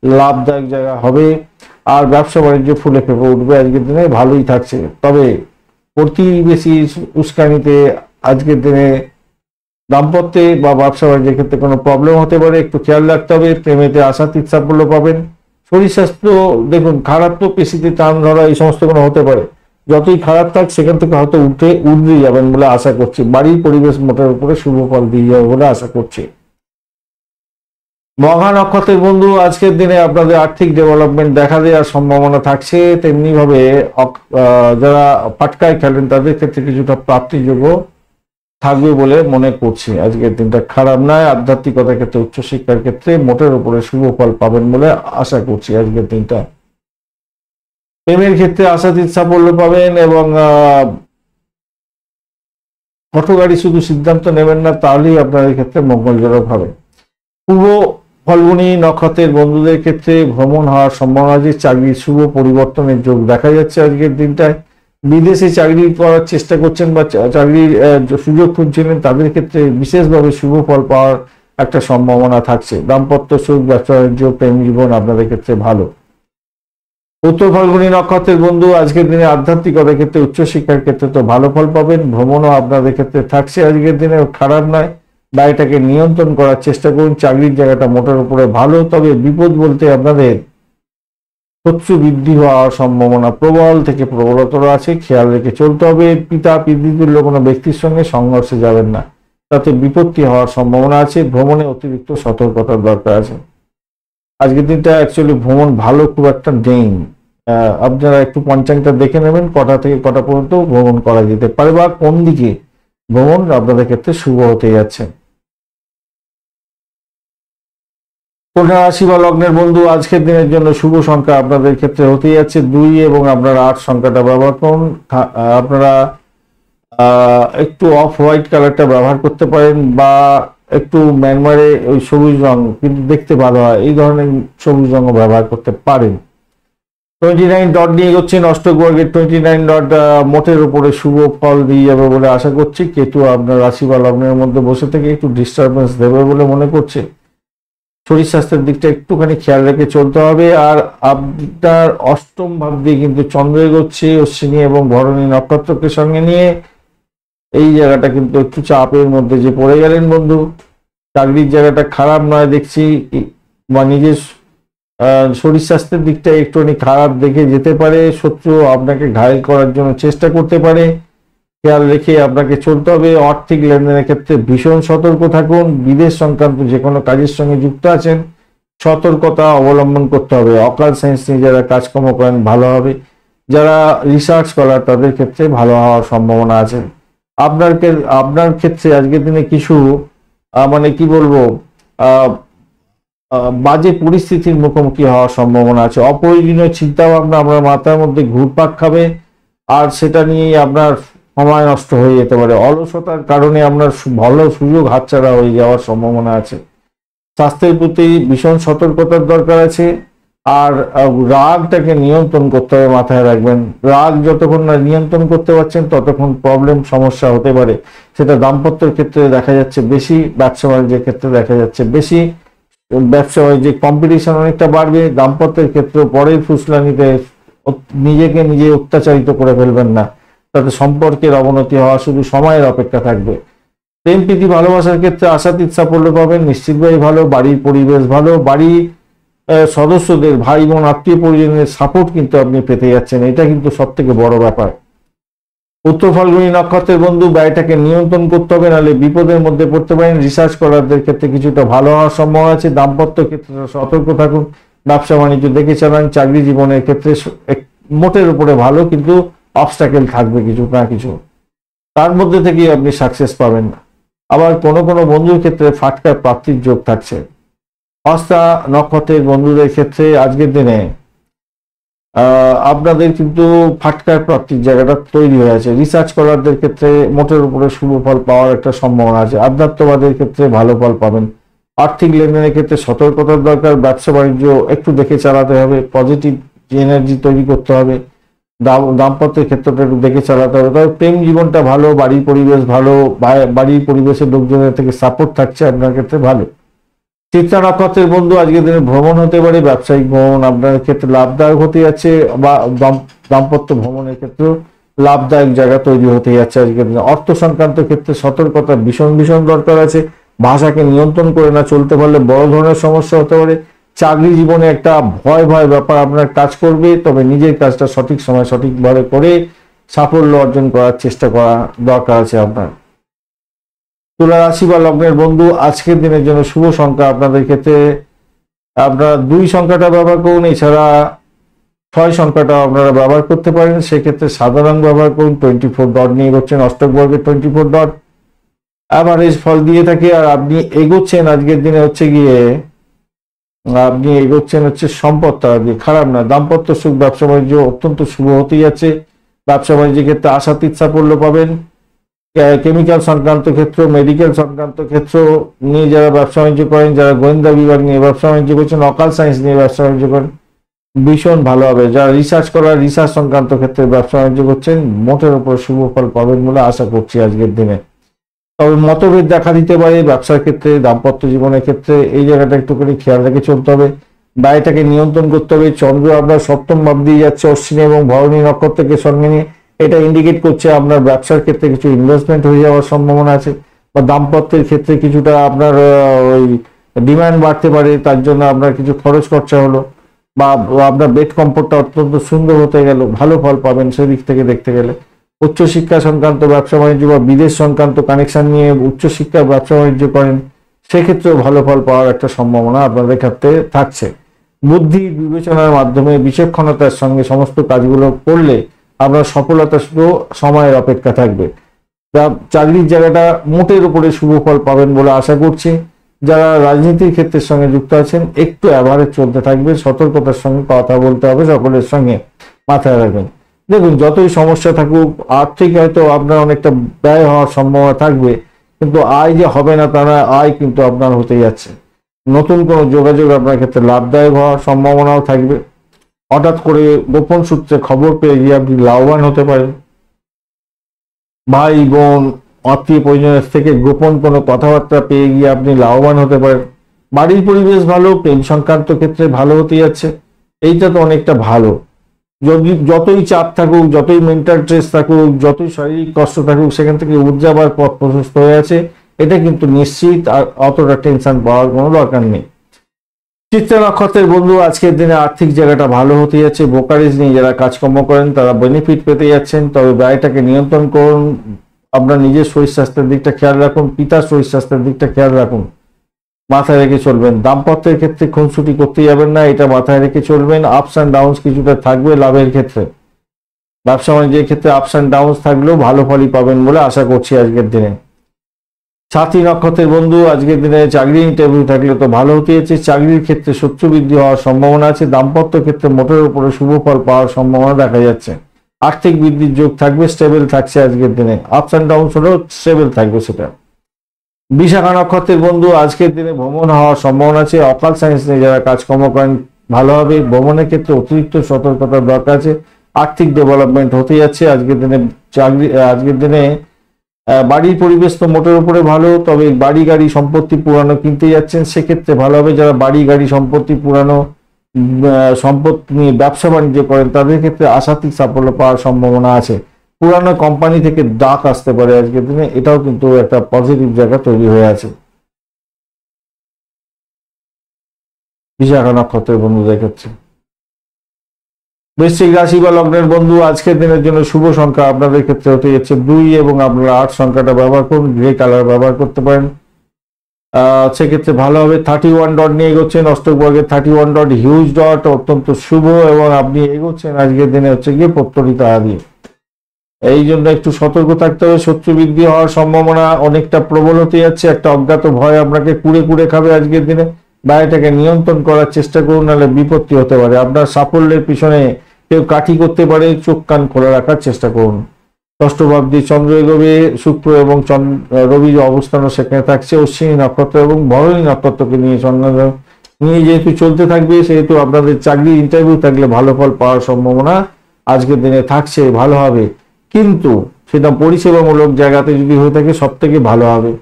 লাভদায়ক জায়গা হবে আর ব্যবসা বাণিজ্য ফুলে ফেপে উঠবে। আজকের দিনে ভালোই থাকছে, তবে প্রতিবেশী উস্কানিতে আজকের দিনে দাম্পত্যে বা ব্যবসা বাণিজ্যের ক্ষেত্রে কোনো প্রবলেম হতে পারে, একটু খেয়াল রাখতে হবে। প্রেমেতে আশাতীত সাফল্য পাবেন। শরীর স্বাস্থ্য দেখুন, খারাপ তো পেশিতে টান ধরা এই সমস্ত কোনো হতে পারে, যতই খারাপ থাক সেখান থেকে হয়তো উঠে যাবেন বলে আশা করছি। বাড়ির পরিবেশ মোটের উপরে শুভ ফল দিয়ে যাবে বলে আশা করছি। মঘা নক্ষত্রের বন্ধু, আজকের দিনে আপনাদের আর্থিক ডেভেলপমেন্ট দেখা দেওয়ার সম্ভাবনা থাকছে। তেমনি ভাবে যারা পাটকায় খেলেন তাদের ক্ষেত্রে কিছুটা প্রাপ্তিযোগ্য থাকবে বলে মনে করছি। আজকের দিনটা খারাপ নয়। আধ্যাত্মিকতার ক্ষেত্রে, উচ্চশিক্ষার ক্ষেত্রে মোটের উপরে শুভ ফল পাবেন বলে আশা করছি আজকের দিনটা। প্রেমের ক্ষেত্রে আশাতীত সাফল্য পাবেন এবং হঠগাড়ি শুধু সিদ্ধান্ত নেবেন না, তাহলেই আপনাদের ক্ষেত্রে মঙ্গলজনক হবে। পূর্ব ফল্গুনী নক্ষত্রের বন্ধুদের ক্ষেত্রে ভ্রমণ হওয়ার সম্ভাবনা আছে। চাকরির শুভ পরিবর্তনের যোগ দেখা যাচ্ছে আজকের দিনটায়। বিদেশে চাকরি করার চেষ্টা করছেন বা চাকরির সুযোগ খুঁজছিলেন, তাদের ক্ষেত্রে বিশেষভাবে শুভ ফল পাওয়ার একটা সম্ভাবনা থাকছে। দাম্পত্য সুখ, ব্যবসা বাণিজ্য, প্রেম জীবন আপনাদের ক্ষেত্রে ভালো। উত্তর ফাল্গুনী নক্ষত্রের বন্ধু, আজকের দিনে আধ্যাত্মিকতার ক্ষেত্রে, উচ্চশিক্ষার ক্ষেত্রে তো ভালো ফল পাবেন। ভ্রমণও আপনাদের ক্ষেত্রে থাকছে আজকের দিনে, খারাপ নয়। ব্যয়টাকে নিয়ন্ত্রণ করার চেষ্টা করুন। চাকরির জায়গাটা মোটের উপরে ভালো, তবে বিপদ বলতে আপনাদের শত্রু বৃদ্ধি হওয়ার সম্ভাবনা প্রবল থেকে প্রবলতর আছে, খেয়াল রেখে চলতে হবে। পিতা পিতৃতুল্য কোনো ব্যক্তির সঙ্গে সংঘর্ষে যাবেন না, তাতে বিপত্তি হওয়ার সম্ভাবনা আছে। ভ্রমণে অতিরিক্ত সতর্কতার দরকার আছে। আজকের দিনটা অ্যাকচুয়ালি ভ্রমণ ভালো খুব একটা নেই। আপনারা একটু পঞ্চাংটা দেখে নেবেন, কটা থেকে কটা পর্যন্ত ভ্রমণ করা যেতে পারে বা কোন দিকে ভ্রমণ আপনাদের ক্ষেত্রে শুভ হতে যাচ্ছে। কন্যা রাশি বা লগ্নের বন্ধু, আজকের দিনের জন্য শুভ সংখ্যা আপনাদের ক্ষেত্রে হতে যাচ্ছে 2 এবং আপনারা 8 সংখ্যাটা ব্যবহার করুন। আপনারা একটু অফ হোয়াইট কালারটা ব্যবহার করতে পারেন বা একটু ম্যানমারে ওই সবুজ রং কিন্তু দেখতে ভালো হয়, এই ধরনের সবুজ রঙও ব্যবহার করতে পারেন। 29 ডট নিয়ে এগোচ্ছেন অষ্টক বর্গের 29 ডট মোটের উপরে শুভ ফল দিয়ে যাবে বলে আশা করছি। কেতু আপনার রাশি বা লগ্নের মধ্যে বসে থেকে একটু ডিস্টারবেন্স দেবে বলে মনে করছে। শরীর স্বাস্থ্যের দিকটা একটুখানি খেয়াল রেখে চলতে হবে। আর আপনার অষ্টম ভাব দিয়ে কিন্তু চন্দ্র এগোচ্ছে অশ্বিনী এবং ভরণী নক্ষত্রকে সঙ্গে নিয়ে, এই জায়গাটা কিন্তু একটু চাপের মধ্যে যে পড়ে গেলেন বন্ধু। চাকরির জায়গাটা খারাপ নয় দেখছি, বা নিজের শরীর স্বাস্থ্যের দিকটা একটুখানি খারাপ দেখে যেতে পারে। শত্রু আপনাকে ঘায়েল করার জন্য চেষ্টা করতে পারে, খেয়াল রেখে আপনাকে চলতে হবে। আর্থিক লেনদেনের ক্ষেত্রে ভীষণ সতর্ক থাকুন। বিদেশ সংক্রান্ত যে কোনো কাজের সঙ্গে যুক্ত আছেন, সতর্কতা অবলম্বন করতে হবে। অকাল সায়েন্স নিয়ে যারা কাজকর্ম করেন ভালো হবে। যারা রিসার্চ করার তাদের ক্ষেত্রে ভালো হওয়ার সম্ভাবনা আছে। আপনার ক্ষেত্রে আজকের দিনে কিছু মানে কি বলবো, বাজে পরিস্থিতির মুখোমুখি হওয়ার সম্ভাবনা আছে। অপ্রয়োজনীয় চিন্তা ভাবনা আপনার মাথার মধ্যে ঘুরপাক খাবে আর সেটা নিয়েই আপনার সময় নষ্ট হয়ে যেতে পারে। অলসতার কারণে আপনার ভালো সুযোগ হাতছাড়া হয়ে যাওয়ার সম্ভাবনা আছে। স্বাস্থ্যের প্রতি ভীষণ সতর্কতার দরকার আছে। আর রাগটাকে নিয়ন্ত্রণ করতে হবে, মাথায় রাখবেন। রাগ যতক্ষণ না নিয়ন্ত্রণ করতে পারছেন ততক্ষণ প্রবলেম সমস্যা হতে পারে। সেটা দাম্পত্যের ক্ষেত্রে দেখা যাচ্ছে বেশি, ব্যবসা বাণিজ্যের ক্ষেত্রে দেখা যাচ্ছে বেশি। ব্যবসা বাণিজ্যে কম্পিটিশন অনেকটা বাড়বে। দাম্পত্যের ক্ষেত্রে পরের ফুসলানিতে নিজেকে নিজে অত্যাচারিত করে ফেলবেন না, তাতে সম্পর্কের অবনতি হওয়া শুধু সময়ের অপেক্ষা থাকবে। প্রেম প্রীতি ভালোবাসার ক্ষেত্রে আশাতীত সাফল্য পাবেন, নিশ্চিতভাবে ভালো। বাড়ির পরিবেশ ভালো, বাড়ির সদস্যদের ভাই বোন আত্মীয় পরিজনের সাপোর্ট কিন্তু আপনি পেতে যাচ্ছেন, এটা কিন্তু সব থেকে বড় ব্যাপার। উত্তর ফাল্গুনী নক্ষত্রের বন্ধু, ব্যয়টাকে নিয়ন্ত্রণ করতে হবে, নাহলে বিপদের মধ্যে পড়তে পারেন। রিসার্চ করারদের ক্ষেত্রে কিছুটা ভালো হওয়ার সম্ভাবনা আছে। দাম্পত্য ক্ষেত্রে সতর্ক থাকুন, ব্যবসা বাণিজ্য দেখে চালান। চাকরি জীবনের ক্ষেত্রে মোটের উপরে ভালো, কিন্তু অবস্টাকেল থাকবে কিছু না কিছু, তার মধ্যে থেকেই আপনি সাকসেস পাবেন না। আবার কোনো কোনো বন্ধুর ক্ষেত্রে ফাটকার প্রাপ্তির যোগ থাকছে। হস্তা নক্ষত্রের বন্ধুদের ক্ষেত্রে আজকের দিনে আপনাদের কিন্তু ফাটকার প্রাপ্তির জায়গাটা তৈরি হয়ে আছে। রিসার্চ করারদের ক্ষেত্রে মোটের উপরে শুভ ফল পাওয়ার একটা সম্ভাবনা আছে। আধ্যাত্মবাদের ক্ষেত্রে ভালো ফল পাবেন। আর্থিক লেনদেনের ক্ষেত্রে সতর্কতার দরকার। ব্যবসা বাণিজ্য একটু দেখে চালাতে হবে, পজিটিভ এনার্জি তৈরি করতে হবে। দাম্পত্যের ক্ষেত্রটা একটু দেখে চালাতে হবে। তবে প্রেম জীবনটা ভালো, বাড়ির পরিবেশ ভালো, বাড়ির পরিবেশের লোকজনের থেকে সাপোর্ট থাকছে, আপনার ক্ষেত্রে ভালো। চিত্রা নক্ষত্রের বন্ধু, আজকের দিনে ভ্রমণ হতে পারে, ব্যবসায়িক ভ্রমণ আপনার ক্ষেত্রে লাভদায়ক হতে যাচ্ছে, বা দাম্পত্য ভ্রমণের ক্ষেত্রেও লাভদায়ক জায়গা তৈরি হতে যাচ্ছে আজকের দিনে। অর্থ সংক্রান্ত ক্ষেত্রে সতর্কতা ভীষণ ভীষণ দরকার আছে। ভাষাকে নিয়ন্ত্রণ করে না চলতে পারলে বড় ধরনের সমস্যা হতে পারে। চাকরি জীবনে একটা ভয় ভয় ব্যাপার আপনার কাজ করবে, তবে নিজের কাজটা সঠিক সময় সঠিকভাবে করে সাফল্য অর্জন করার চেষ্টা করা দরকার আছে আপনার। তুলা রাশি বা লগ্নের বন্ধু, আজকের দিনের জন্য শুভ সংখ্যা আপনাদের ক্ষেত্রে আপনারা 2 সংখ্যাটা ব্যবহার করুন। এছাড়া 6 সংখ্যাটা আপনারা ব্যবহার করতে পারেন। সেক্ষেত্রে সাধারণ ব্যবহার করুন। 24 ডট নিয়ে এগোচ্ছেন, অষ্টক বর্গের 24 ডট অ্যাভারেজ ফল দিয়ে থাকে। আর আপনি এগোচ্ছেন আজকের দিনে হচ্ছে সম্পদ তারা দিয়ে, খারাপ না। দাম্পত্য সুখ, ব্যবসা বাণিজ্য অত্যন্ত শুভ হতে যাচ্ছে। ব্যবসা বাণিজ্যের ক্ষেত্রে আশাতীত সাফল্য পাবেন। কেমিক্যাল সংক্রান্ত ক্ষেত্র, মেডিকেল সংক্রান্ত ক্ষেত্র নিয়ে যারা ব্যবসা বাণিজ্য করেন, যারা গোয়েন্দা বিভাগ নিয়ে ব্যবসা বাণিজ্য করছেন, অকাল সায়েন্স নিয়ে ব্যবসা বাণিজ্য করেন, ভীষণ ভালো হবে। যারা রিসার্চ সংক্রান্ত ক্ষেত্রে ব্যবসা বাণিজ্য করছেন, মোটের উপর শুভ ফল পাবেন বলে আশা করছি আজকের দিনে। তবে মতভেদ দেখা দিতে পারে ব্যবসার ক্ষেত্রে, দাম্পত্য জীবনের ক্ষেত্রে, এই জায়গাটা একটুখানি খেয়াল রেখে চলতে হবে। ব্যয়টাকে নিয়ন্ত্রণ করতে হবে। চন্দ্র আপনার সপ্তম ভাব দিয়ে যাচ্ছে অশ্বিনী এবং ভরণী নক্ষত্রকে সঙ্গে নিয়ে, এটা ইন্ডিকেট করছে আপনার ব্যবসার ক্ষেত্রে কিছু ইনভেস্টমেন্ট হয়ে যাওয়ার সম্ভাবনা আছে, বা দাম্পত্যের ক্ষেত্রে কিছুটা আপনার ওই ডিমান্ড বাড়তে পারে, তার জন্য আপনার কিছু খরচ খরচা হলো, বা আপনার বেড কমফোর্টটা অত্যন্ত সুন্দর হতে গেল, ভালো ফল পাবেন সেদিক থেকে দেখতে গেলে। উচ্চশিক্ষা সংক্রান্ত ব্যবসা বাণিজ্য বা বিদেশ সংক্রান্ত কানেকশন নিয়ে উচ্চশিক্ষার ব্যবসা বাণিজ্য করেন, সেক্ষেত্রেও ভালো ফল পাওয়ার একটা সম্ভাবনা আপনাদের ক্ষেত্রে থাকছে। বুদ্ধি বিবেচনার মাধ্যমে বিচক্ষণতার সঙ্গে সমস্ত কাজগুলো করলে আপনার সফলতা শুধু সময়ের অপেক্ষা থাকবে। চাকরির জায়গাটা মোটের উপরে শুভ ফল পাবেন বলে আশা করছি। যারা রাজনীতির ক্ষেত্রের সঙ্গে যুক্ত আছেন, একটু অ্যাভারেজ চলতে থাকবে, সতর্কতার সঙ্গে কথা বলতে হবে, সকলের সঙ্গে মাথায় রাখবেন। দেখুন, যতই সমস্যা থাকুক, আর্থিক হয়তো আপনার অনেকটা ব্যয় হওয়ার সম্ভাবনা থাকবে, কিন্তু আয় যে হবে না তা না, আয় কিন্তু আপনার হতে যাচ্ছে। নতুন কোনো যোগাযোগ আপনার ক্ষেত্রে লাভদায়ক হওয়ার সম্ভাবনাও থাকবে। হঠাৎ করে গোপন সূত্রে খবর পেয়ে গিয়ে আপনি লাভবান হতে পারেন। ভাই বোন আত্মীয় পরিজনের থেকে গোপন কোনো কথাবার্তা পেয়ে গিয়ে আপনি লাভবান হতে পারেন। বাড়ির পরিবেশ ভালো, প্রেম সংক্রান্ত ক্ষেত্রে ভালো হতে যাচ্ছে, এইটা তো অনেকটা ভালো। যদি যতই চাপ থাকুক, যতই মেন্টাল স্ট্রেস থাকুক, যতই শারীরিক কষ্ট থাকুক, সেখান থেকে উদ্যাবার পথ প্রশস্ত হয়ে আছে, এটা কিন্তু নিশ্চিত। আর অতটা টেনশন পাওয়ার কোনো দরকার নেই। চিত্রা নক্ষত্রের বন্ধু, আজকের দিনে আর্থিক জায়গাটা ভালো হতে যাচ্ছে। ব্রোকারেজ নিয়ে যারা কাজকর্ম করেন তারা বেনিফিট পেতে যাচ্ছেন, তবে ব্যয়টাকে নিয়ন্ত্রণ করুন। আপনার নিজের শরীর স্বাস্থ্যের দিকটা খেয়াল রাখুন, পিতার শরীর স্বাস্থ্যের দিকটা খেয়াল রাখুন, মাথায় রেখে চলবেন। দাম্পত্যের ক্ষেত্রে খুনসুটি করতে যাবেন না, এটা মাথায় রেখে চলবেন। আপস অ্যান্ড ডাউনস কিছুটা থাকবে লাভের ক্ষেত্রে। ব্যবসা বাণিজ্যের ক্ষেত্রে আপস অ্যান্ড ডাউনস থাকলেও ভালো ফলই পাবেন বলে আশা করছি আজকের দিনে। সাথী নক্ষত্রের বন্ধু, আজকের দিনে চাকরি ইন্টারভিউ থাকলে তো ভালো হতে যাচ্ছে। চাকরির ক্ষেত্রে শত্রু বৃদ্ধি হওয়ার সম্ভাবনা আছে। দাম্পত্য ক্ষেত্রে মোটের উপরে শুভ ফল পাওয়ার সম্ভাবনা দেখা যাচ্ছে। আর্থিক বৃদ্ধির যোগ থাকবে, স্টেবল থাকছে আজকের দিনে। আপস অ্যান্ড ডাউনস হলেও স্টেবল থাকবে সেটা। বিশাখা নক্ষত্রের বন্ধু, আজকের দিনে ভ্রমণ হওয়ার সম্ভাবনা আছে। অকাল সায়েন্স নিয়ে যারা কাজকর্ম করেন ভালো হবে। ভ্রমণের ক্ষেত্রে অতিরিক্ত সতর্কতার দরকার আছে। আর্থিক ডেভেলপমেন্ট হতে যাচ্ছে আজকের দিনে। আজকের দিনে বাড়ির পরিবেশ তো মোটের উপরে ভালো, তবে বাড়ি গাড়ি সম্পত্তি পুরানো কিনতে যাচ্ছেন, সেক্ষেত্রে ভালো হবে। যারা বাড়ি গাড়ি সম্পত্তি পুরানো সম্পত্তি নিয়ে ব্যবসা বাণিজ্য করেন, তাদের ক্ষেত্রে আশাতীত সাফল্য পাওয়ার সম্ভাবনা আছে। পুরানো কোম্পানি থেকে ডাক আসতে পারে আজকের দিনে, এটাও কিন্তু একটা পজিটিভ জায়গা তৈরি হয়ে আছে বিশাখা নক্ষত্রের বন্ধুদের ক্ষেত্রে। বৃশ্চিক রাশি বা লগ্নের বন্ধু, আজকের দিনের জন্য শুভ সংখ্যা আপনাদের ক্ষেত্রে হতে যাচ্ছে 2 এবং আপনারা 8 সংখ্যাটা ব্যবহার করুন, গ্রে কালার ব্যবহার করতে পারেন, সেক্ষেত্রে ভালো হবে। 31 ডট নিয়ে এগোচ্ছেন, অষ্টক বর্গের 31 ডট হিউজ ডট, অত্যন্ত শুভ, এবং আপনি এগোচ্ছেন আজকের দিনে হচ্ছে গিয়ে প্রত্যরিতা দিয়ে। এই জন্য একটু সতর্ক থাকতে হবে, শত্রু বৃদ্ধি হওয়ার সম্ভাবনা অনেকটা প্রবল হতে যাচ্ছে, একটা অজ্ঞাত ভয় আপনাকে কুড়ে কুড়ে খাবে আজকের দিনে। বাড়িটাকে নিয়ন্ত্রণ করার চেষ্টা করুন, নাহলে বিপত্তি হতে পারে। আপনার সাফল্যের পিছনে কেউ কাঠি করতে পারে, চোখ কান খোলা রাখার চেষ্টা করুন। ষষ্ঠ ভাব দিয়ে চন্দ্র এগোবে, শুক্র এবং রবির অবস্থানও সেখানে থাকছে। অশ্বিনী নক্ষত্র এবং ভরণী নক্ষত্রকে নিয়ে নিয়ে যেহেতু চলতে থাকবে, সেহেতু আপনাদের চাকরি ইন্টারভিউ থাকলে ভালো ফল পাওয়ার সম্ভাবনা আজকের দিনে থাকছে, ভালো হবে। কিন্তু সেটা পরিষেবামূলক জায়গাতে যদি হয়ে থাকে সব থেকে ভালো হবে।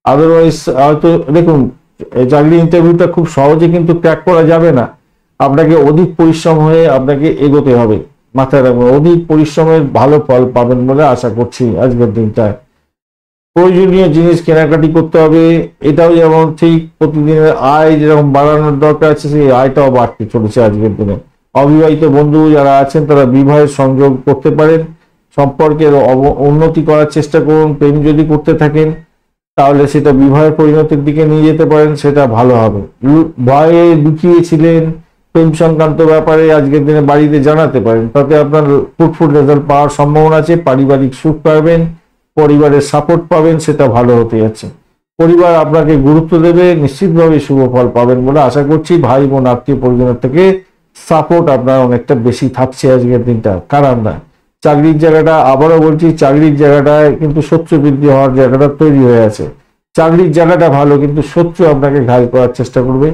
আদারওয়াইজ হয়তো দেখুন, চাকরি ইন্টারভিউটা খুব সহজে কিন্তু ক্র্যাক করা যাবে না, আপনাকে অধিক পরিশ্রম হয়ে আপনাকে এগোতে হবে। মাথায় রাখবেন, অধিক পরিশ্রমের ভালো ফল পাবেন বলে আশা করছি আজকের দিনটায়। প্রয়োজনীয় জিনিস কেনাকাটি করতে হবে, এটাও যেমন ঠিক প্রতিদিনের আয় যেরকম বাড়ানোর দরকার আছে, সেই আয়টাও বাড়তে চলেছে আজকের দিনে। অবিবাহিত বন্ধু যারা আছেন তারা বিবাহের সংযোগ করতে পারেন, সম্পর্কের উন্নতি করার চেষ্টা করুন। প্রেম যদি করতে থাকেন তাহলে সেটা বিবাহের পরিণতির দিকে নিয়ে যেতে পারেন, সেটা ভালো হবে। ভয়ে লুকিয়েছিলেন প্রেম সংক্রান্ত ব্যাপারে, আজকের দিনে বাড়িতে জানাতে পারেন, তাতে আপনার ফুটফুট রেজাল্ট পাওয়ার সম্ভাবনা আছে। পারিবারিক সুখ পাবেন, পরিবারের সাপোর্ট পাবেন, সেটা ভালো হতে যাচ্ছে। পরিবার আপনাকে গুরুত্ব দেবে, নিশ্চিতভাবে শুভ ফল পাবেন বলে আশা করছি। ভাই বোন আত্মীয় পরিজনের থেকে সাপোর্ট আপনার অনেকটা বেশি থাকছে আজকের দিনটা, কারণ না চাকরির জায়গাটা, আবারও বলছি, চাকরির জায়গাটায় কিন্তু শত্রু বৃদ্ধি হওয়ার জায়গাটা তৈরি হয়ে আছে। চাকরির জায়গাটা ভালো, কিন্তু শত্রু আপনাকে ঘায়ল করার চেষ্টা করবে।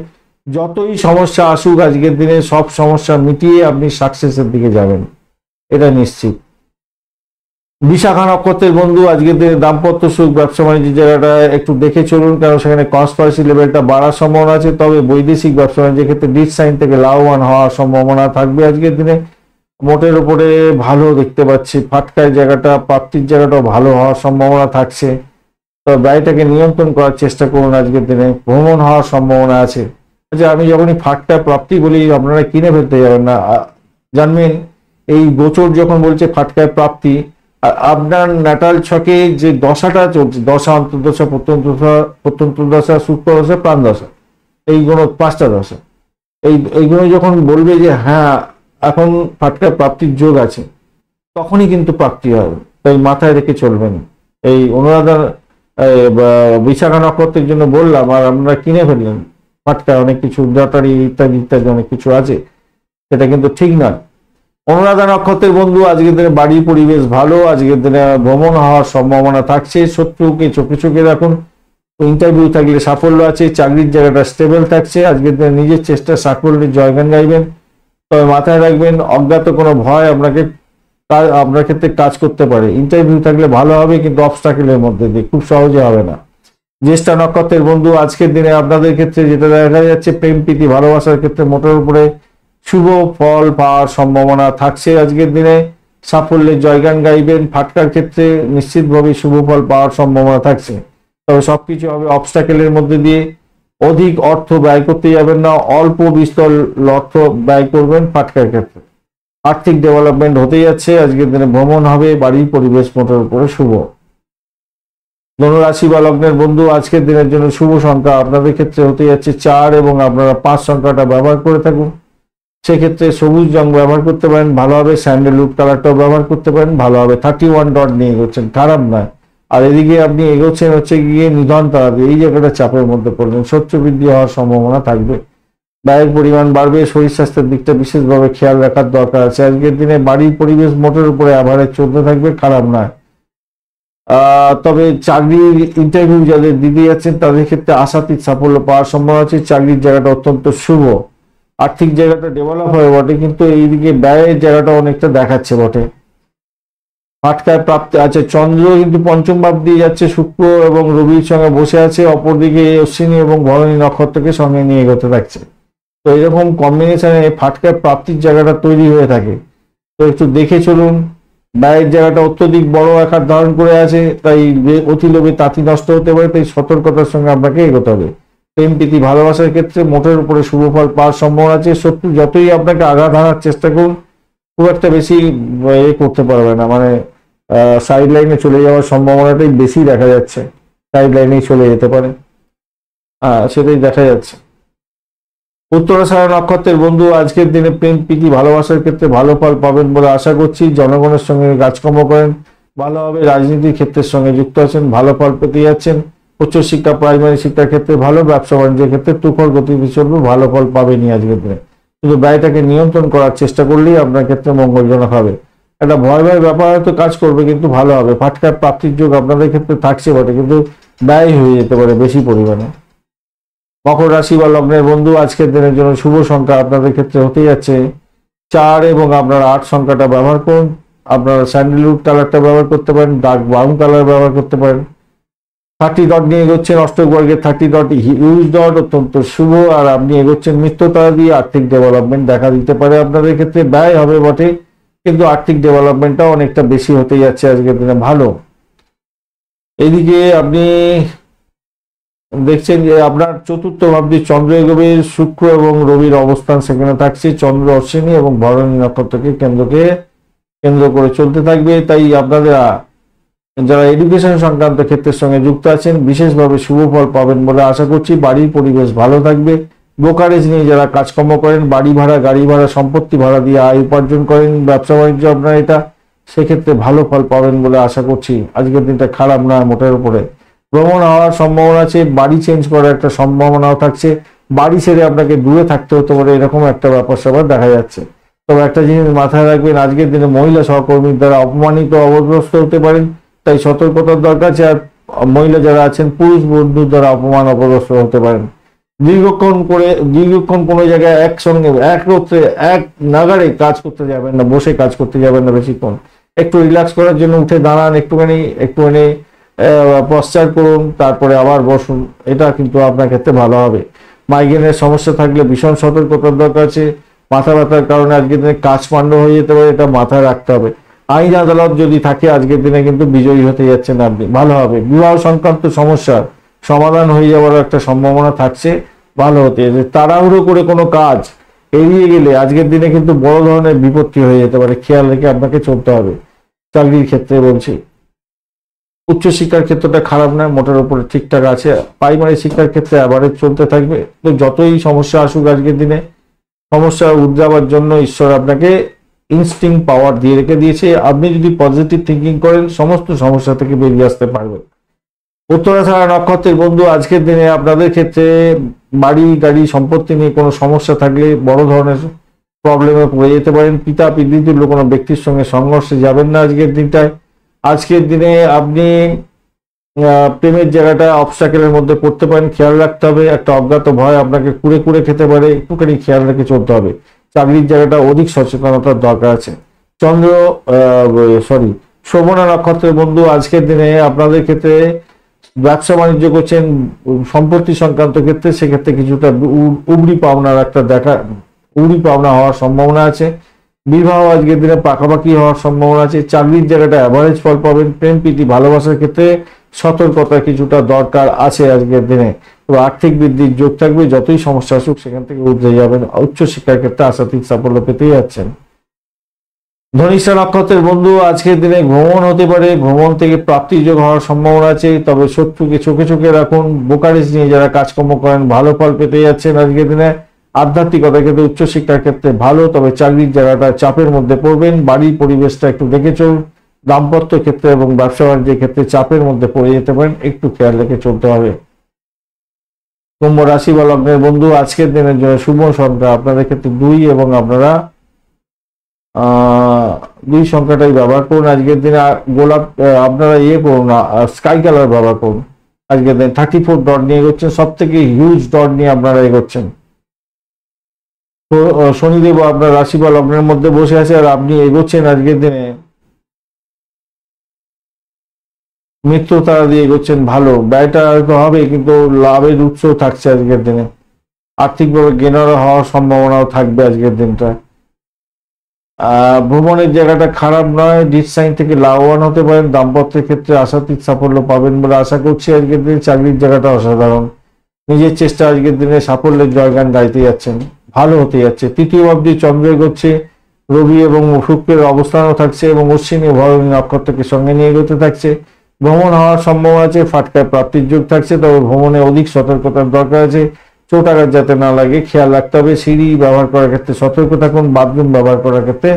যতই সমস্যা আসুক আজকের দিনে সব সমস্যা মিটিয়ে আপনি সাকসেসের দিকে যাবেন, এটা নিশ্চিত। বিশাখা নক্ষত্রের বন্ধু, আজকের দিনে দাম্পত্য সুখ, ব্যবসা বাণিজ্যের জায়গাটা একটু দেখে চলুন, কারণ সেখানে কনস্পারেসি লেভেলটা বাড়ার সম্ভাবনা আছে। তবে বৈদেশিক ব্যবসা বাণিজ্যের ক্ষেত্রে ডিট সাইন থেকে লাভবান হওয়ার সম্ভাবনা থাকবে আজকের দিনে। মোটের উপরে ভালো দেখতে পাচ্ছি, ফাটকার জায়গাটা, প্রাপ্তির জায়গাটাও ভালো হওয়ার সম্ভাবনা থাকছে। তবে ব্যয়টাকে নিয়ন্ত্রণ করার চেষ্টা করুন আজকের দিনে। ভ্রমণ হওয়ার সম্ভাবনা আছে। আচ্ছা, আমি যখনই ফাটকা প্রাপ্তি বলি আপনারা কিনে ফেলতে যাবেন না, জানবেন এই গোচর যখন বলছে ফাটকায় প্রাপ্তি, আপনার ন্যাটাল ছকে যে দশাটা চলছে, দশা, অন্তর্দশা, প্রত্যন্ত দশা, শুক্র দশা, প্রাণ দশা, এইগুলো 5টা দশা, এইগুলো যখন বলবে যে হ্যাঁ এখন ফাটকায় প্রাপ্তির যোগ আছে, তখনই কিন্তু প্রাপ্তি হবে। তাই মাথায় রেখে চলবেন। এই অনুরাধা বিশাখা নক্ষত্রের জন্য বললাম, আর আপনারা কিনে ফেললেন ফাটকা, অনেক কিছু লটারি ইত্যাদি ইত্যাদি অনেক কিছু আছে, সেটা কিন্তু ঠিক নয়। অনুরাধা নক্ষত্রের বন্ধু, আজকের দিনে বাড়ির পরিবেশ ভালো, আজকের দিনে ভ্রমণ হওয়ার সম্ভাবনা থাকছে। শত্রুকে চোখে চোখে রাখুন, ইন্টারভিউ থাকলে সাফল্য আছে। চাকরির জায়গাটা স্টেবল থাকছে, আজকের দিনে নিজের চেষ্টা সাফল্যের জয়গান গাইবেন। তবে মাথায় রাখবেন, অজ্ঞাত কোনো ভয় আপনার ক্ষেত্রে কাজ করতে পারে। ইন্টারভিউ থাকলে ভালো হবে, কিন্তু অবস্টাকেলের মধ্যে দিয়ে, খুব সহজে হবে না। জ্যেষ্ঠা নক্ষত্রের বন্ধু, আজকের দিনে আপনাদের ক্ষেত্রে যেটা দেখা যাচ্ছে, প্রেম প্রীতি ভালোবাসার ক্ষেত্রে মোটের উপরে শুভ ফল পাওয়ার সম্ভাবনা থাকছে। আজকের দিনে সাফল্যের জয়গান গাইবেন। ফাটকার ক্ষেত্রে নিশ্চিতভাবে শুভ ফল পাওয়ার সম্ভাবনা থাকছে। তবে সবকিছু হবে অবস্টাকেলের মধ্যে দিয়ে। অধিক অর্থ ব্যয় করতে যাবেন না, অল্প বিস্তর অর্থ ব্যয় করবেন ফাটকার ক্ষেত্রে। আর্থিক ডেভেলপমেন্ট হতে যাচ্ছে, আজকের দিনে ভ্রমণ হবে, বাড়ির পরিবেশ মোটের উপরে শুভ। ধনুরাশি বা লগ্নের বন্ধু, আজকের দিনের জন্য শুভ সংখ্যা আপনাদের ক্ষেত্রে হতে যাচ্ছে 4 এবং আপনারা 5 সংখ্যাটা ব্যবহার করে থাকুন। সেক্ষেত্রে সবুজ রং ব্যবহার করতে পারেন, ভালো হবে। স্যান্ডেলউড কালারটাও ব্যবহার করতে পারেন, ভালো হবে। 31 ডট নিয়ে এগোচ্ছেন, খারাপ নয়। আর এদিকে আপনি এগোচ্ছেন হচ্ছে গিয়ে নিধন তাড়াতে, এই জায়গাটা চাপের মধ্যে পড়লেন, শত্রু বৃদ্ধি হওয়ার সম্ভাবনা থাকবে। ব্যয়ের পরিমাণ বাড়বে, শরীর স্বাস্থ্যের দিকটা বিশেষভাবে খেয়াল রাখার দরকার আছে। আজকের দিনে বাড়ির পরিবেশ মোটের উপরে অ্যাভারেজ চলতে থাকবে, খারাপ নয়। তবে চাকরির ইন্টারভিউ যাদের দিতে যাচ্ছেন তাদের ক্ষেত্রে আশাতীত সাফল্য পাওয়ার সম্ভাবনা আছে। চাকরির জায়গাটা অত্যন্ত শুভ। আর্থিক জায়গাটা ডেভেলপ হবে বটে, কিন্তু এইদিকে ব্যয়ের জায়গাটা অনেকটা দেখাচ্ছে বটে। ফাটকায় প্রাপ্তি আছে। চন্দ্র কিন্তু পঞ্চম ভাব দিয়ে যাচ্ছে, শুক্র এবং রবির সঙ্গে বসে আছে। অপরদিকে অশ্বিনী এবং ভরণী নক্ষত্রকে সঙ্গে নিয়ে এগোতে থাকছে। তো এরকম কম্বিনেশনে ফাটকায় প্রাপ্তির জায়গাটা তৈরি হয়ে থাকে। তো একটু দেখে চলুন। ব্যয়ের জায়গাটা অত্যধিক বড় আকার ধারণ করে আছে, তাই অতি লোভে তাঁতি নষ্ট হতে পারে, তাই সতর্কতার সঙ্গে আপনাকে এগোতে হবে। প্রেম প্রীতি ভালোবাসার ক্ষেত্রে মোটের উপরে শুভ ফল পাওয়ার সম্ভাবনা আছে। শত্রু যতই আপনাকে আঘাত হানার চেষ্টা করুন, খুব একটা বেশি করতে পারবে না, মানে সাইড লাইনে চলে যাওয়ার সম্ভাবনাটাই বেশি দেখা যাচ্ছে, সাইড লাইনেই চলে যেতে পারে, সেটাই দেখা যাচ্ছে। উত্তরাষাঢ়া নক্ষত্রের বন্ধু আজকের দিনে প্রেম প্রীতি ভালোবাসার ক্ষেত্রে ভালো ফল পাবেন বলে আশা করছি। জনগণের সঙ্গে কাজকর্ম করেন ভালো হবে, রাজনীতির ক্ষেত্রের সঙ্গে যুক্ত আছেন ভালো ফল পেতে যাচ্ছেন। উচ্চশিক্ষা প্রাইমারি শিক্ষার ক্ষেত্রে ভালো, ব্যবসা বাণিজ্যের ক্ষেত্রে তুখর গতিতে চলবে, ভালো ফল পাবেনই আজকের দিনে। কিন্তু ব্যয়টাকে নিয়ন্ত্রণ করার চেষ্টা করলেই আপনার ক্ষেত্রে মঙ্গলজনক হবে। একটা ভয় ব্যাপার হয়তো কাজ করবে কিন্তু ভালো হবে। ফাটকার প্রাপ্তির যোগ আপনাদের ক্ষেত্রে থাকছে বটে, কিন্তু ব্যয় হয়ে যেতে পারে বেশি পরিমাণে। মকর রাশি বা লগ্নের বন্ধু আজকের দিনের জন্য শুভ সংখ্যা আপনাদের ক্ষেত্রে হতে যাচ্ছে 4 এবং আপনারা 8 সংখ্যাটা ব্যবহার করুন। আপনারা স্যান্ডেলউড কালারটা ব্যবহার করতে পারেন, ডার্ক ব্রাউন কালার ব্যবহার করতে পারেন। 30 ডট নিয়ে এগোচ্ছেন অষ্টক বর্গের 30 ডট হিউজ ডট, অত্যন্ত শুভ। আর আপনি এগোচ্ছেন মিত্রতা দিয়ে, আর্থিক ডেভেলপমেন্ট দেখা দিতে পারে আপনাদের ক্ষেত্রে। ব্যয় হবে বটে কিন্তু আর্থিক ডেভেলপমেন্টটা অনেকটা বেশি হতে যাচ্ছে আজকের দিনে, ভালো। এইদিকে আপনি দেখছেন যে আপনার চতুর্থ ভাবটি চন্দ্র এগোবে, শুক্র এবং রবির অবস্থান সেখানে থাকছে। চন্দ্র অশ্বিনী এবং ভরণী নক্ষত্রকে কেন্দ্র করে চলতে থাকবে। তাই আপনারা যারা এডুকেশন সংক্রান্ত ক্ষেত্রের সঙ্গে যুক্ত আছেন বিশেষভাবে শুভ ফল পাবেন বলে আশা করছি। বাড়ির পরিবেশ ভালো থাকবে। ব্রোকারেজ নিয়ে যারা কাজকর্ম করেন, বাড়ি ভাড়া, গাড়ি ভাড়া, সম্পত্তি ভাড়া দিয়ে আয় উপার্জন করেন, ব্যবসা বাণিজ্য আপনার এটা, সেক্ষেত্রে ভালো ফল পাবেন বলে আশা করছি। আজকের দিনটা খারাপ না মোটের উপরে। ভ্রমণ হওয়ার সম্ভাবনা আছে, বাড়ি চেঞ্জ করার একটা সম্ভাবনাও থাকছে, বাড়ি ছেড়ে আপনাকে দূরে থাকতে হতে পারে, এরকম একটা ব্যাপার স্যাপার দেখা যাচ্ছে। তবে একটা জিনিস মাথায় রাখবেন, আজকের দিনে মহিলা সহকর্মীর দ্বারা অপমানিত অবগ্রস্ত হতে পারেন, তাই সতর্কতার দরকার আছে। আর মহিলা যারা আছেন পুরুষ বন্ধুর দ্বারা অপমান অপগ্রস্ত হতে পারেন। দীর্ঘক্ষণ কোনো জায়গায় একসঙ্গে এক রোত্রে এক নাগাড়ে কাজ করতে যাবেন না, বসে কাজ করতে যাবেন না বেশিক্ষণ। একটু রিল্যাক্স করার জন্য উঠে দাঁড়ান, একটুখানি পশ্চার করুন, তারপরে আবার বসুন, এটা কিন্তু আপনার ক্ষেত্রে ভালো হবে। মাইগ্রেনের সমস্যা থাকলে ভীষণ সতর্কতার দরকার আছে। মাথা ব্যথার কারণে আজকের দিনে কাজ পান্ড হয়ে যেতে পারে, এটা মাথায় রাখতে হবে। আইন আদালত যদি থাকে আজকের দিনে কিন্তু বিজয়ী হতে যাচ্ছেন আপনি, ভালো হবে। বিবাহ সংক্রান্ত সমস্যার সমাধান হয়ে যাওয়ার একটা সম্ভাবনা থাকছে, ভালো হতে যাচ্ছে। তাড়াহুড়ো করে কোনো কাজ এড়িয়ে গেলে আজকের দিনে কিন্তু বড় ধরনের বিপত্তি হয়ে যেতে পারে, খেয়াল রেখে আপনাকে চলতে হবে। চাকরির ক্ষেত্রে বলছি, উচ্চশিক্ষার ক্ষেত্রটা খারাপ নয়, মোটের উপরে ঠিকঠাক আছে। প্রাইমারি শিক্ষার ক্ষেত্রে অ্যাভারেজ চলতে থাকবে। তো যতই সমস্যা আসুক আজকের দিনে, সমস্যা উদ্যাবার জন্য ঈশ্বর আপনাকে ইনস্টিং পাওয়ার দিয়ে রেখে দিয়েছে। আপনি যদি পজিটিভ থিঙ্কিং করেন সমস্ত সমস্যা থেকে বেরিয়ে আসতে পারবেন। উত্তরাষাঢ়া নক্ষত্রের বন্ধু আজকের দিনে আপনাদের ক্ষেত্রে বাড়ি গাড়ি সম্পত্তি নিয়ে কোনো সমস্যা থাকলে বড় ধরনের প্রবলেমে পড়ে যেতে পারেন। পিতা পিতৃতুল্য কোনো ব্যক্তির সঙ্গে সংঘর্ষে যাবেন না আজকের দিনটায়। আজকের দিনে আপনি প্রেমের জায়গাটা অবস্ট্যাকেলের মধ্যে পড়তে পারেন, খেয়াল রাখতে হবে। একটা অজ্ঞাত ভয় আপনাকে কুড়ে কুড়ে খেতে পারে, একটুখানি খেয়াল রেখে চলতে হবে। চাকরির জায়গাটা অধিক সচেতনতার দরকার আছে। শ্রবণা নক্ষত্রের বন্ধু আজকের দিনে আপনাদের ক্ষেত্রে ব্যবসা বাণিজ্য করছেন, সম্পত্তি সংক্রান্ত ক্ষেত্রে, সেক্ষেত্রে কিছুটা উগরি পাওনা হওয়ার সম্ভাবনা আছে। বিবাহ আজকের দিনে পাকাপাকি হওয়ার সম্ভাবনা আছে। চাকরির জায়গাটা অ্যাভারেজ ফল পাবেন। প্রেম প্রীতি ভালোবাসার ক্ষেত্রে সতর্কতা কিছুটা দরকার আছে আজকের দিনে। তো আর্থিক বৃদ্ধির যোগ থাকবে, যতই সমস্যা আসুক সেখান থেকে উঠে যাবেন। উচ্চশিক্ষার ক্ষেত্রে আশাতীত সাফল্য পেতেই যাচ্ছেন। ধনিষ্ঠা নক্ষত্রের বন্ধু আজকের দিনে ভ্রমণ হতে পারে, ভ্রমণ থেকে প্রাপ্তি যোগ হওয়ার সম্ভাবনা আছে। তবে শত্রুকে চোখে চোখে রাখুন। ব্রোকারেজ নিয়ে যারা কাজকর্ম করেন ভালো ফল পেতে যাচ্ছেন আজকের দিনে। আধ্যাত্মিকতার ক্ষেত্রে উচ্চশিক্ষার ক্ষেত্রে ভালো, তবে চাকরির জায়গাটা চাপের মধ্যে পড়বেন। বাড়ির পরিবেশটা একটু দেখে চলুন। দাম্পত্য ক্ষেত্রে এবং ব্যবসা বাণিজ্যের ক্ষেত্রে চাপের মধ্যে পড়ে যেতে পারেন, একটু খেয়াল রেখে চলতে হবে। কুম্ভ রাশি বা লগ্নের বন্ধু আজকের দিনের জন্য শুভ সংখ্যা আপনাদের ক্ষেত্রে 2 এবং আপনারা 2 সংখ্যাটাই ব্যবহার করুন আজকের দিনে। গোলাপ আপনারা করুন, স্কাই কালার ব্যবহার করুন আজকের দিনে। 34 ডট নিয়ে এগোচ্ছেন, সব থেকে হিউজ ডট নিয়ে আপনারা এগোচ্ছেন। তো শনিদেব আপনার রাশি বা লগ্নের মধ্যে বসে আছে আর আপনি এগোচ্ছেন আজকের দিনে মিত্রতা দিয়ে এগোচ্ছেন, ভালো। ব্যয়টা হয়তো হবে কিন্তু লাভের উৎস থাকছে আজকের দিনে। আর্থিকভাবে গেনার হওয়ার সম্ভাবনাও থাকবে আজকের দিনটা। ভ্রমণের জায়গাটা খারাপ নয়, ডিস সাইন থেকে লাভবান হতে পারেন। দাম্পত্যের ক্ষেত্রে আশাতীত সাফল্য পাবেন বলে আশা করছি আজকের দিনে। চাকরির জায়গাটা অসাধারণ, নিজের চেষ্টা আজকের দিনে সাফল্যের জয়গান গাইতে যাচ্ছেন, ভালো হতে যাচ্ছে। তৃতীয় ভাবটি চন্দ্র এগোচ্ছে, রবি এবং শুক্রের অবস্থানও থাকছে এবং অশ্বিনী ভরণী নক্ষত্রকে সঙ্গে নিয়ে এগোতে থাকছে। ভ্রমণ হওয়ার সম্ভাবনা আছে, ফাটকায় প্রাপ্তির যোগ থাকছে, তবে ভ্রমণে অধিক সতর্কতার দরকার আছে। চোট আঘাত যাতে না লাগে খেয়াল রাখতে হবে। সিঁড়ি ব্যবহার করার ক্ষেত্রে সতর্ক থাকুন, বাথরুম ব্যবহার করার ক্ষেত্রে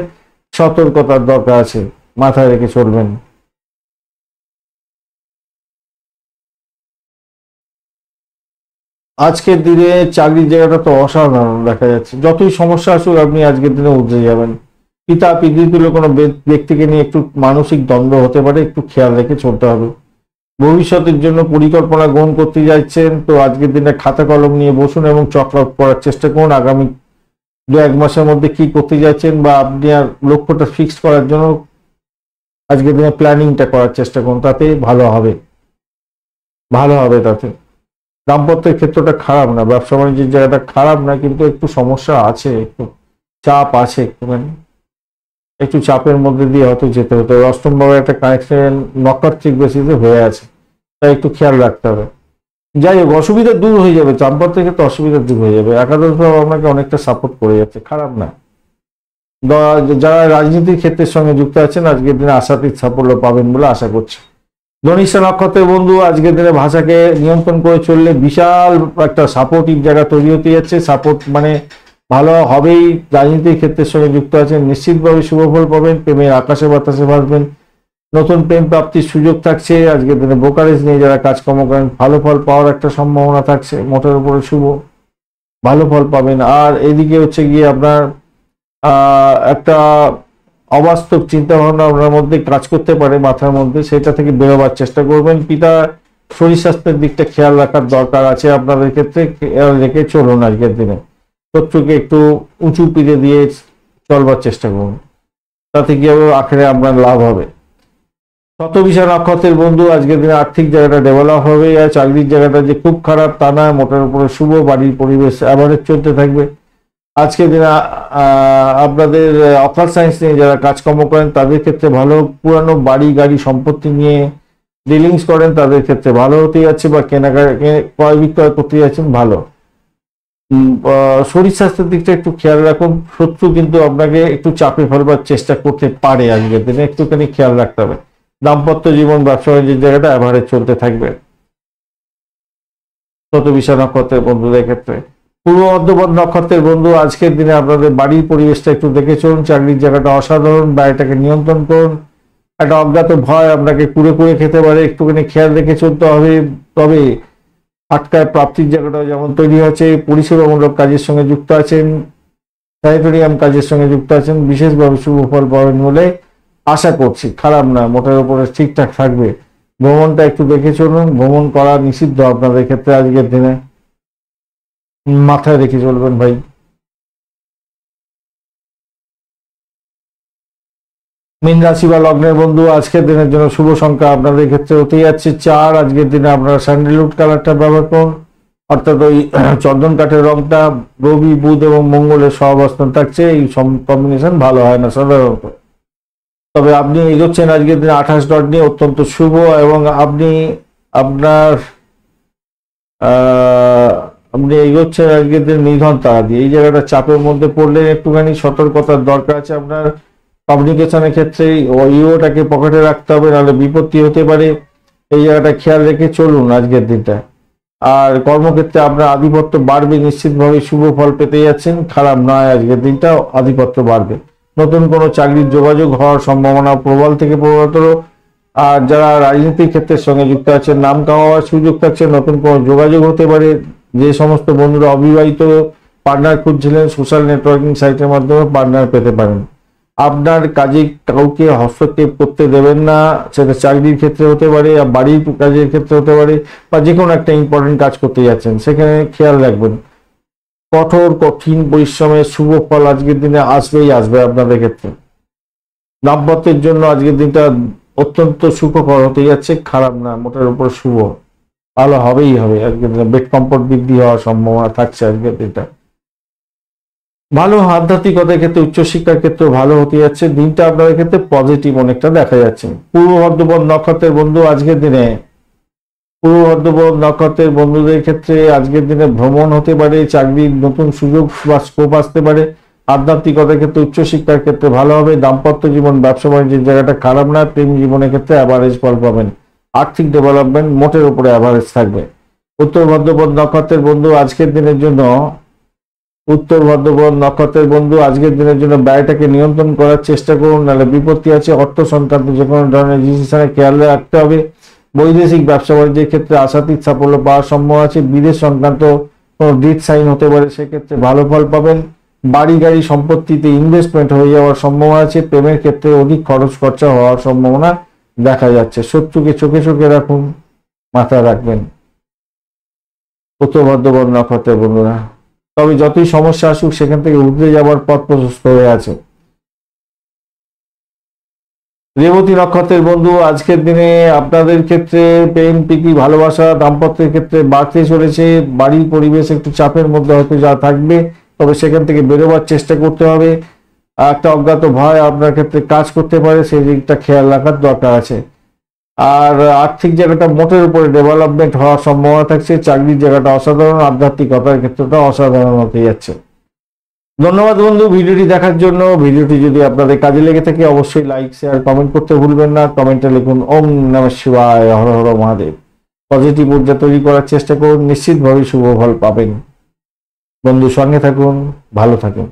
সতর্কতার দরকার আছে, মাথায় রেখে চলবেন। আজকের দিনে চাকরির জায়গাটা তো অসাধারণ দেখা যাচ্ছে, যতই সমস্যা আসুক আপনি আজকের দিনে উঠে যাবেন। পিতা পিতৃতুল্য কোনো ব্যক্তিকে নিয়ে একটু মানসিক দ্বন্দ্ব হতে পারে, একটু খেয়াল রেখে চলতে হবে। ভবিষ্যতের জন্য পরিকল্পনা গ্রহণ করতে যাচ্ছেন তো আজকের দিনে খাতা কলম নিয়ে বসুন এবং চকআউট করার চেষ্টা করুন। আগামী 2-1 মাসের মধ্যে কি করতে যাচ্ছেন বা আপনি আর লক্ষ্যটা ফিক্সড করার জন্য আজকের দিনে প্ল্যানিংটা করার চেষ্টা করুন, তাতে ভালো হবে, ভালো হবে তাতে। দাম্পত্যের ক্ষেত্রটা খারাপ না, ব্যবসা বাণিজ্যের জায়গাটা খারাপ না, কিন্তু একটু সমস্যা আছে, একটু চাপ আছে, একটু চাপের মধ্যে দিয়ে হয়তো যেতে হতো। অষ্টম ভাবে একটা কানেকশন নক্ষত্রিক বেসিসে হয়ে আছে, তাই একটু খেয়াল রাখতে হবে। যাই হোক, অসুবিধা দূর হয়ে যাবে, দাম্পত্যের ক্ষেত্রে অসুবিধা দূর হয়ে যাবে। একাদশ ভাব আপনাকে অনেকটা সাপোর্ট করে যাচ্ছে, খারাপ না। যারা রাজনীতির ক্ষেত্রের সঙ্গে যুক্ত আছেন আজকের দিনে আশাতীত সাফল্য পাবেন বলে আশা করছি। ধনিষ্ঠা নক্ষত্রের বন্ধু আজকের দিনে ভাষাকে নিয়ন্ত্রণ করে চললে বিশাল একটা সাপোর্টিভ জায়গা তৈরি হতে যাচ্ছে। সাপোর্ট মানে ভালো হবেই। রাজনীতির ক্ষেত্রের সঙ্গে যুক্ত আছেন নিশ্চিতভাবে শুভ ফল পাবেন, প্রেমের আকাশে বাতাসে ভাসবেন, নতুন প্রেম প্রাপ্তির সুযোগ থাকছে। আজকের দিনে ব্রোকারেজ নিয়ে যারা কাজকর্ম করেন ভালো ফল পাওয়ার একটা সম্ভাবনা থাকছে, মোটের উপরে শুভ, ভালো ফল পাবেন। আর এদিকে হচ্ছে গিয়ে আপনার একটা অবাস্তব চিন্তা ভাবনা আপনার মধ্যে কাজ করতে পারে মাথার মধ্যে, সেটা থেকে বেরোবার চেষ্টা করবেন। পিতা শরীর স্বাস্থ্যের দিকটা খেয়াল রাখার দরকার আছে আপনাদের ক্ষেত্রে, খেয়াল রেখে চলুন আজকের দিনে। শত্রুকে একটু উঁচু পিঠে দিয়ে চলবার চেষ্টা করুন, তাতে কি হবে, আখেরে আপনার লাভ হবে। শতবিশা নক্ষত্রের বন্ধু আজকের দিনে আর্থিক জায়গাটা ডেভেলপ হবে। আর চাকরির জায়গাটা যে খুব খারাপ তা নয়, মোটের উপরে শুভ। বাড়ির পরিবেশ অ্যাভারেজ চলতে থাকবে। আজকের দিনে আপনাদের অকাল সায়েন্স নিয়ে যারা কাজকর্ম করেন তাদের ক্ষেত্রে ভালো। পুরানো বাড়ি গাড়ি সম্পত্তি নিয়ে ডিলিংস করেন তাদের ক্ষেত্রে ভালো হতে যাচ্ছে, বা কেনাকাটা ক্রয় বিক্রয় করতে যাচ্ছেন ভালো। শরীর স্বাস্থ্যের দিকটা একটু খেয়াল রাখুন। শত্রু কিন্তু আপনাকে একটু চাপে ফেলবার চেষ্টা করতে পারে, আজকের দিনে একটুখানি খেয়াল রাখতে হবে। দাম্পত্য জীবন ব্যবসা বাণিজ্যের জায়গাটা অ্যাভারেজ চলতে থাকবে শতবিশা নক্ষত্রের বন্ধুদের ক্ষেত্রে। পূর্ব মধ্যপদ নক্ষত্রের বন্ধু আজকের দিনে আপনাদের বাড়ির পরিবেশটা একটু দেখে চলুন। চাকরির জায়গাটা অসাধারণ, ব্যয়টাকে নিয়ন্ত্রণ করুন। একটা অজ্ঞাত ভয় আপনাকে কুড়ে কুড়ে খেতে পারে, একটুখানি খেয়াল রেখে চলতে হবে। তবে আটকায় প্রাপ্তির জায়গাটা যেমন তৈরি হচ্ছে। পরিষেবামূলক কাজের সঙ্গে যুক্ত আছেন, স্যানিটোরিয়াম কাজের সঙ্গে যুক্ত আছেন, বিশেষভাবে শুভ ফল পাবেন বলে আশা করছি। খারাপ না, মোটের উপরে ঠিকঠাক থাকবে। ভ্রমণটা একটু দেখে চলুন, ভ্রমণ করা নিষিদ্ধ আপনাদের ক্ষেত্রে আজকের দিনে, মাথায় রেখে চলবেন ভাই। মীন রাশি বা লগ্নের বন্ধু আজকের দিনের জন্য শুভ সংখ্যা আপনাদের ক্ষেত্রে হতে যাচ্ছে 4। আজকের দিনে আপনারা স্যান্ডেলউড কালারটা ব্যবহার করুন, অর্থাৎ ওই চন্দন কাঠের রংটা। রবি বুধ এবং মঙ্গলের সহাবস্থান থাকছে, এই কম্বিনেশন ভালো হয় না সাধারণত। তবে আপনি এগোচ্ছেন আজকের দিনে 28 ডট নিয়ে, অত্যন্ত শুভ। এবং আপনি আপনার আপনি এগোচ্ছেন আজকের দিন নিধন তারা দিয়ে। এই জায়গাটা চাপের মধ্যে পড়লে একটুখানি সতর্কতার দরকার আছে আপনার। কমিউনিকেশনের ক্ষেত্রে ইওটাকে পকেটে রাখতে হবে, নাহলে বিপত্তি হতে পারে। এই জায়গাটা খেয়াল রেখে চলুন আজকের দিনটা। আর কর্মক্ষেত্রে আপনার আধিপত্য বাড়বে, নিশ্চিতভাবে শুভ ফল পেতে যাচ্ছেন। খারাপ নয়, আজকের দিনটা আধিপত্য বাড়বে। নতুন কোনো চাকরির যোগাযোগ হওয়ার সম্ভাবনা প্রবল থেকে প্রবলতর। আর যারা রাজনীতির ক্ষেত্রের সঙ্গে যুক্ত আছেন নাম কামাবার সুযোগ থাকছে, নতুন কোনো যোগাযোগ হতে পারে। যে সমস্ত বন্ধুরা অবিবাহিত পার্টনার খুঁজছিলেন, সোশ্যাল নেটওয়ার্কিং সাইটের মাধ্যমে পার্টনার পেতে পারেন। আপনার কাজে কাউকে হস্তক্ষেপ করতে দেবেন না, সেটা চাকরির ক্ষেত্রে হতে পারে, বাড়ির কাজের ক্ষেত্রে হতে পারে, বা যে কোনো একটা ইম্পর্টেন্ট কাজ করতে যাচ্ছেন সেখানে খেয়াল রাখবেন। কঠোর কঠিন পরিশ্রমের শুভ ফল আজকের দিনে আসবেই আসবে আপনাদের ক্ষেত্রে। দাম্পত্যের জন্য আজকের দিনটা অত্যন্ত সুখকর হতে যাচ্ছে, খারাপ না, মোটের উপর শুভ, ভালো হবেই হবে। আজকের দিনে বেড কমফোর্ট বৃদ্ধি হওয়ার সম্ভাবনা থাকছে আজকের দিনটা। ভালো আধ্যাত্মিকতার ক্ষেত্রে উচ্চশিক্ষার ক্ষেত্রে ভালো হতে যাচ্ছে। দিনটা আপনাদের ক্ষেত্রে পজিটিভ অনেকটা দেখা যাচ্ছে। পূর্ব ভাদ্রপদ নক্ষত্রের বন্ধু আজকের দিনে, পূর্ব ভাদ্রপদ নক্ষত্রের বন্ধুদের ক্ষেত্রে আজকের দিনে ভ্রমণ হতে পারে, চাকরির নতুন সুযোগ বা স্কোপ আসতে পারে। আধ্যাত্মিকতার ক্ষেত্রে, উচ্চশিক্ষার ক্ষেত্রে ভালো হবে। দাম্পত্য জীবন, ব্যবসা বাণিজ্যের জায়গাটা খারাপ না। প্রেম জীবনের ক্ষেত্রে অ্যাভারেজ ফল পাবেন। আর্থিক ডেভেলপমেন্ট মোটের উপরে অ্যাভারেজ থাকবে। উত্তর ভাদ্রপদ নক্ষত্রের বন্ধু আজকের দিনের জন্য আজকের দিনের জন্য ব্যয়টাকে নিয়ন্ত্রণ করার চেষ্টা করুন, নাহলে বিপত্তি আছে। অর্থ সংক্রান্ত যে কোনো ধরনের ডিসিশনে খেয়াল রাখতে হবে। বৈদেশিক ব্যবসা বাণিজ্যের ক্ষেত্রে আশাতীত সাফল্য পাওয়ার সম্ভব আছে। বিদেশ সংক্রান্ত কোনো ডিড সাইন হতে পারে, সেক্ষেত্রে ভালো ফল পাবেন। বাড়ি গাড়ি সম্পত্তিতে ইনভেস্টমেন্ট হয়ে যাওয়ার সম্ভাবনা আছে। প্রেমের ক্ষেত্রে অধিক খরচ খরচা হওয়ার সম্ভাবনা দেখা যাচ্ছে। শত্রুকে চোখে চোখে রাখুন, মাথায় রাখবেন উত্তর ভাদ্রপদ নক্ষত্রের বন্ধুরা। তবে যতই সমস্যা আসুক সেখান থেকে উঠে যাওয়ার পথ প্রশস্ত হয়ে আছে। রেবতী নক্ষত্রের বন্ধু আজকের দিনে আপনাদের ক্ষেত্রে প্রেম প্রীতি ভালোবাসা দাম্পত্যের ক্ষেত্রে বাড়তে চলেছে। বাড়ির পরিবেশ একটু চাপের মধ্যে হয়তো যা থাকবে, তবে সেখান থেকে বেরোবার চেষ্টা করতে হবে। একটা অজ্ঞাত ভয় আপনার ক্ষেত্রে কাজ করতে পারে, সেই দিকটা খেয়াল রাখার দরকার আছে। আর আর্থিক জায়গাটা মোটের উপরে ডেভেলপমেন্ট হওয়ার সম্ভাবনা থাকছে। চাকরির জায়গাটা অসাধারণ, আধ্যাত্মিকতার ক্ষেত্রটা অসাধারণ হতে যাচ্ছে। ধন্যবাদ বন্ধু ভিডিওটি দেখার জন্য। ভিডিওটি যদি আপনাদের কাজে লেগে থাকে অবশ্যই লাইক শেয়ার কমেন্ট করতে ভুলবেন না। কমেন্টে লিখুন ওম নমঃ শিবায়, হর হর মহাদেব। পজিটিভ ঊর্জা তৈরি করার চেষ্টা করুন, নিশ্চিতভাবে শুভ ফল পাবেন। বন্ধু সঙ্গে থাকুন, ভালো থাকুন।